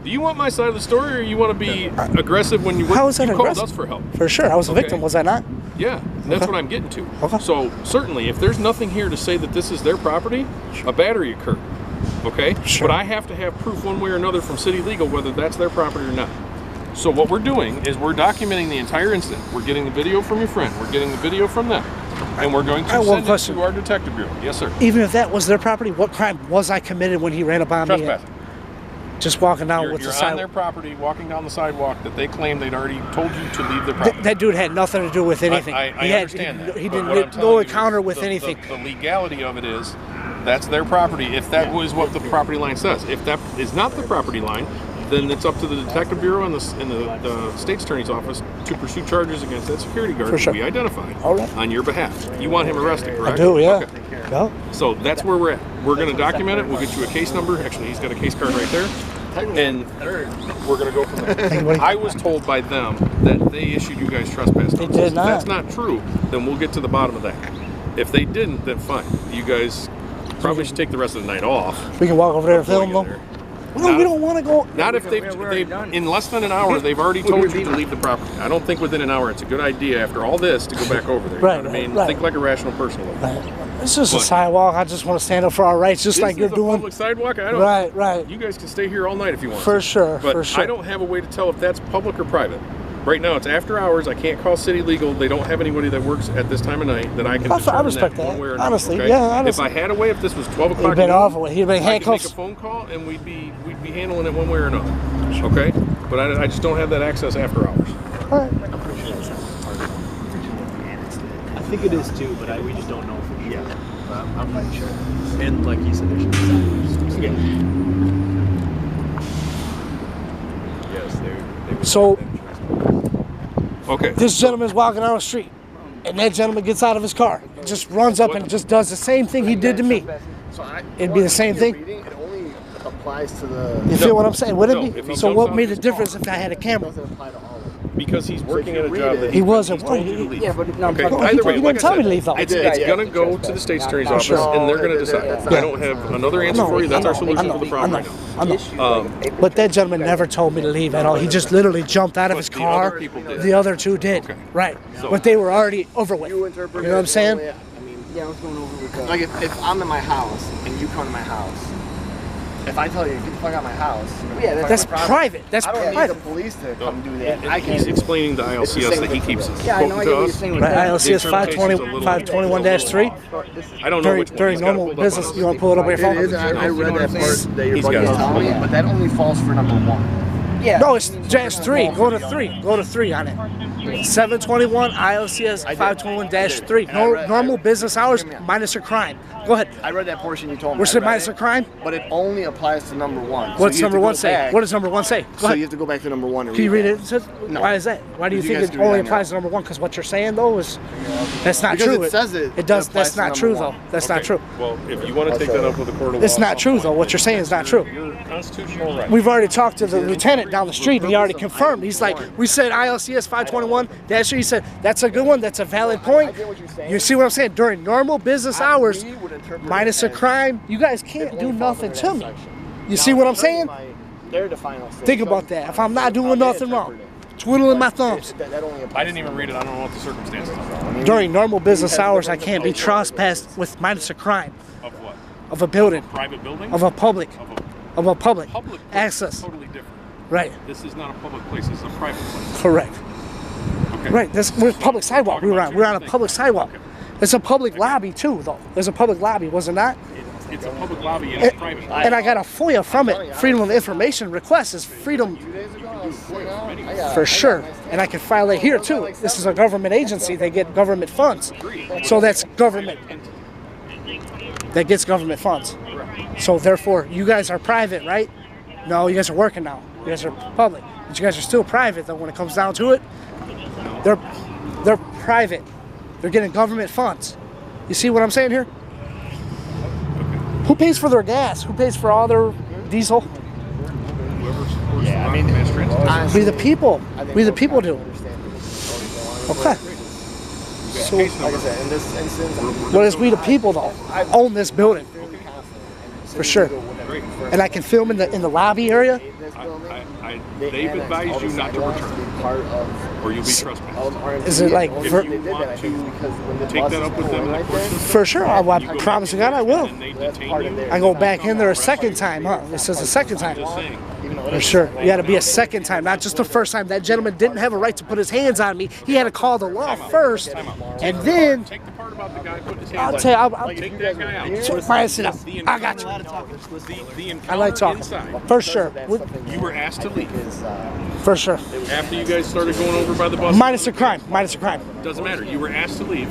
Do you want my side of the story, or you want to be aggressive when you work? How is that you aggressive? called us for help. For sure, I was a victim, was I not? Yeah, that's what I'm getting to. Okay. So certainly, if there's nothing here to say that this is their property, a battery occurred. Okay? Sure. But I have to have proof one way or another from city legal whether that's their property or not. So what we're doing is we're documenting the entire incident. We're getting the video from your friend. We're getting the video from them. And we're going to send it to our detective bureau. Yes, sir. Even if that was their property, what crime was I committed when he ran up on me? Trespassing. Just walking down with the You're sidewalk. on their property, walking down the sidewalk that they claimed they'd already told you to leave their property. That dude had nothing to do with anything. I understand that. He But what I'm didn't telling no you encounter is with anything. The legality of it is that's their property. If that was what the property line says. If that is not the property line, then it's up to the detective bureau and the state's attorney's office to pursue charges against that security guard that we identified on your behalf. You want him arrested, correct? I do, yeah. Okay. Yeah. So that's where we're at. We're going to document it. We'll get you a case number. Actually, he's got a case card right there. And we're going to go from there. I was told by them that they issued you guys trespass notices. They did not. If that's not true, then we'll get to the bottom of that. If they didn't, then fine. You guys probably should take the rest of the night off. We can walk over there and film them. No, we don't want to go. Not if they've in less than an hour, they've already told you to leave the property. I don't think within an hour it's a good idea after all this to go back over there. You know what I mean? Think like a rational person. It's just a sidewalk. I just want to stand up for our rights, just like you're doing. This is a public sidewalk. I don't. Right. You guys can stay here all night if you want. For sure. But for sure. I don't have a way to tell if that's public or private. Right now, it's after hours. I can't call city legal. They don't have anybody that works at this time of night that I can. I respect that. One way or another, honestly, okay? yeah. Honestly. If I had a way, if this was 12 o'clock, he'd been off with. He'd been handcuffs. I could make a phone call and we'd be handling it one way or another. Okay, but I just don't have that access after hours. All right. I think it is too, but we just don't know for sure. Yeah. But I'm pretty sure. And like you said, there's Yes, they So. Okay. This gentleman's walking down the street, and that gentleman gets out of his car, just runs up and just does the same thing he did to me. It'd be the same thing. It only applies to the. You feel what I'm saying? Would it be? he So jumps what out made of the his difference if I had a camera? Because he's working at a job that He wasn't. told you to leave. Yeah, but Okay. no, Either way, he like didn't I tell me said, to leave though. It's going to go to the state's attorney's office, and they're going to decide. I don't have another answer for you. That's our solution to the problem right now. I know. But that gentleman never told me to leave at all. He just literally jumped out of his car. The other two did. Right. But they were already over with. You know what I'm saying? Yeah, I was going over with like if I'm in my house and you come to my house, if I tell you get the fuck out of my house, that's private. That's I don't private. need the police to come do that. He's explaining the ILCS that he keeps. Yeah, I know. I get what you're saying with that. ILCS 521-3. I don't know which one. During normal business, you want to pull it up on your phone? It is. I read that part that your buddy was telling me, but that only falls for number one. Yeah. No, it's just 3. Go to 3. Go to 3 on it. 721 ILCS 521-3. Normal business hours minus a crime. Go ahead. I read that portion you told me. What's it minus a crime? But it only applies to number one. What's number one say? What does number one say? So you have to go back to number one. Can you read it? No. Why is that? Why do you think it only applies to number one? Because what you're saying though is that's not true. Because it says it. It does. That's not true though. That's not true. Well, if you want to take that up with the court of law, it's not true though. What you're saying is not true. Your constitutional right. We've already talked to the lieutenant down the street, and he already confirmed. He's like, we said ILCS 521. That's he said. That's a good one. That's a valid point. You see what I'm saying? During normal business hours, minus a crime, you guys can't do nothing to me. You see what I'm saying? Think about that. If I'm not doing nothing wrong, twiddling my thumbs. I didn't even read it. I don't know what the circumstances are. During normal business hours, I can't be trespassed with minus a crime. Of what? Of a building. Private building? Of a public. Of a public. Public access. Totally different. Right. This is not a public place. This is a private place. Correct. Okay. Right. We're public sidewalk. We're on a public sidewalk. It's a public lobby too, though. There's a public lobby, was it not? It's a public lobby and it's private. And I got a FOIA from it. Freedom of Information request is freedom for sure. And I can file it here too. This is a government agency. They get government funds. So that's government. That gets government funds. So therefore, you guys are private, right? No, you guys are working now. You guys are public. But you guys are still private, though, when it comes down to it. They're private. They're getting government funds. You see what I'm saying here? Who pays for their gas? Who pays for all their diesel? Yeah, I mean, We the people. We the people do. Okay. So, like I said, in this instance, what is we the people though? Own this building. For sure. And I can film in the lobby area. They've advised you not to return, or you'll be trespassed. Is it like if you want to take that up with them in the court system? For sure, I promise to God I will. I go back in there a second time, huh? It says a second time. For sure. You had to be a second time, not just the first time. That gentleman didn't have a right to put his hands on me. He had to call the law first, and then Take the part about the guy putting his hands I'll on tell you. I'll take that guy out. Fine, sit up. I got you. I like talking. For sure. You were asked to leave. For sure. After you guys started going over by the bus. Minus a crime. Minus a crime. Doesn't matter. You were asked to leave,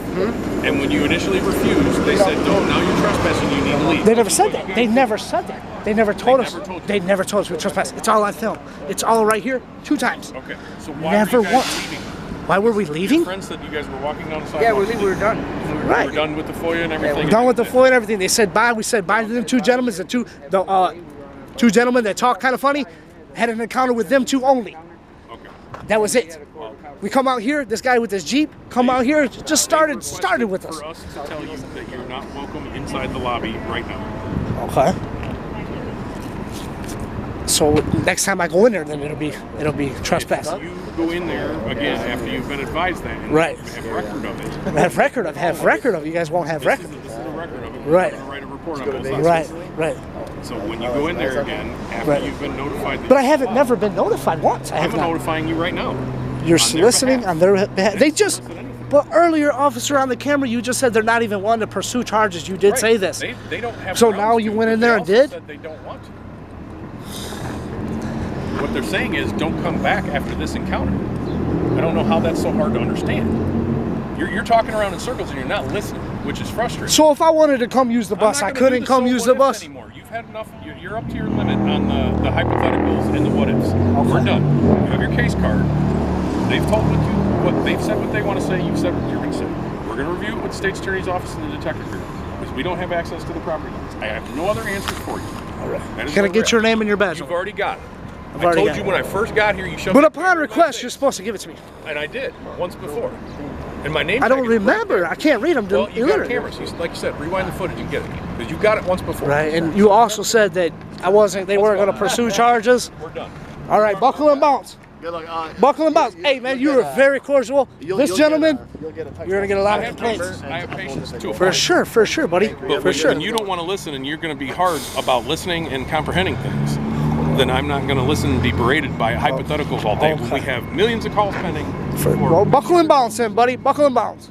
and when you initially refused, they said, "No, now you're trespassing. You need to leave." They never said that. They never said that. They never told us. They never told us we trespassed. It's all on film. It's all right here. 2 times. Okay. So why Never were you guys once. leaving? Why were we leaving? Your friend said you guys were walking down the sidewalk. Yeah, we were done. Right. We were done with the foia and everything. Done with the FOIA and everything. They said bye. We said bye to them 2 gentlemen. The two gentlemen that talk kind of funny. Had an encounter with them 2 only. Okay. That was it. We come out here. This guy with his Jeep come out here. Just started with us. For us to tell you that you're not welcome inside the lobby right now. Okay. So next time I go in there, then it'll be trespass. If you go in there again after you've been advised that, and right? Have record of it. Have record of. You guys won't have record. This is a record of it. Right. We're going to write a report on both sides. Right. So when you go in there again after you've been notified. That but I haven't never been notified once. I'm notifying you right now. You're soliciting on their behalf. They just. But earlier, officer, on the camera, you just said they're not even wanting to pursue charges. You did say this. They don't have. So now you went in there and did. Said they don't want to. What they're saying is, don't come back after this encounter. I don't know how that's so hard to understand. You're talking around in circles and you're not listening, which is frustrating. So if I wanted to come use the bus, I couldn't come use the bus anymore. You've had enough. You're up to your limit on the hypotheticals and the what ifs. We're done. You have your case card. They've told what they've said what they want to say. You've said what you're going to say. We're going to review it with the State's Attorney's Office and the Detective Bureau because we don't have access to the property lines. I have no other answers for you. All right. Can I get your name and your badge? You've already got it. I told you when I first got here, you shoved. But upon request, you're supposed to give it to me. And I did once before. And my name. I don't remember. I can't read them. Well, you got cameras. Like you said, rewind the footage and get it because you got it once before. Right. And you also said that they weren't going to pursue charges. We're done. All right, buckle and bounce. Good luck. Buckle and bounce. Hey man, you were very cordial. This gentleman, you're gonna get a lot of complaints. I have patience too. For sure, buddy. But for sure. When you don't want to listen and you're going to be hard about listening and comprehending things, then I'm not going to listen and be berated by hypotheticals all day when we have millions of calls pending. Well, buckle and bounce then, buddy. Buckle and bounce.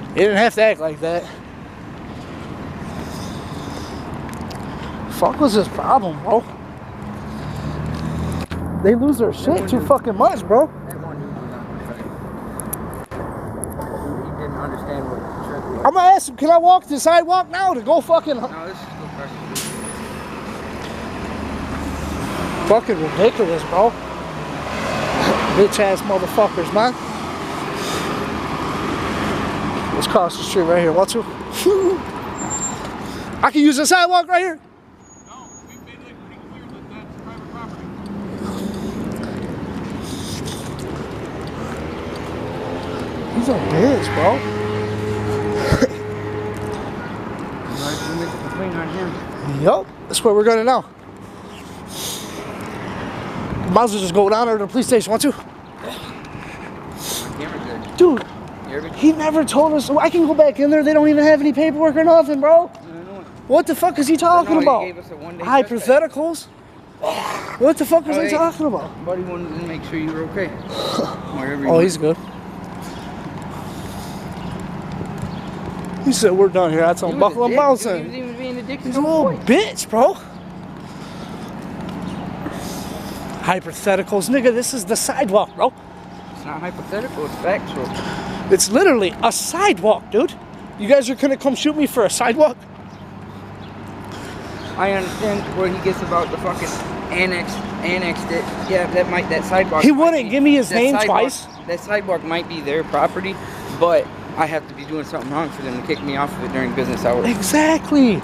You didn't have to act like that. Fuck was his problem, bro? They lose their shit too fucking much, bro. He didn't understand what the trick was. I'm gonna ask him, can I walk the sidewalk now to go fucking... No, this is no question. Fucking ridiculous, bro. Bitch ass motherfuckers, man. Let's cross the street right here. Want to? I can use the sidewalk right here? No, we've made it pretty clear that that's private property. He's a bitch, bro. We make a complaint on him. Yup, that's where we're going now. Might as well just go down there to the police station, want to? Dude, he never told us. I can go back in there. They don't even have any paperwork or nothing, bro. What the fuck is he talking about? Hypotheticals? What the fuck was he talking about? Buddy wanted to make sure you were okay. Oh, he's good. He said, we're done here. I told him, buckle and bounce in. He's a little bitch, bro. Hypotheticals. Nigga, this is the sidewalk, bro. It's not hypothetical, it's factual. It's literally a sidewalk, dude. You guys are gonna come shoot me for a sidewalk? I understand where he gets about the fucking annex annexed it. Yeah, that sidewalk. He wouldn't give me his name sidewalk, twice. That sidewalk might be their property, but I have to be doing something wrong for them to kick me off of it during business hours. Exactly.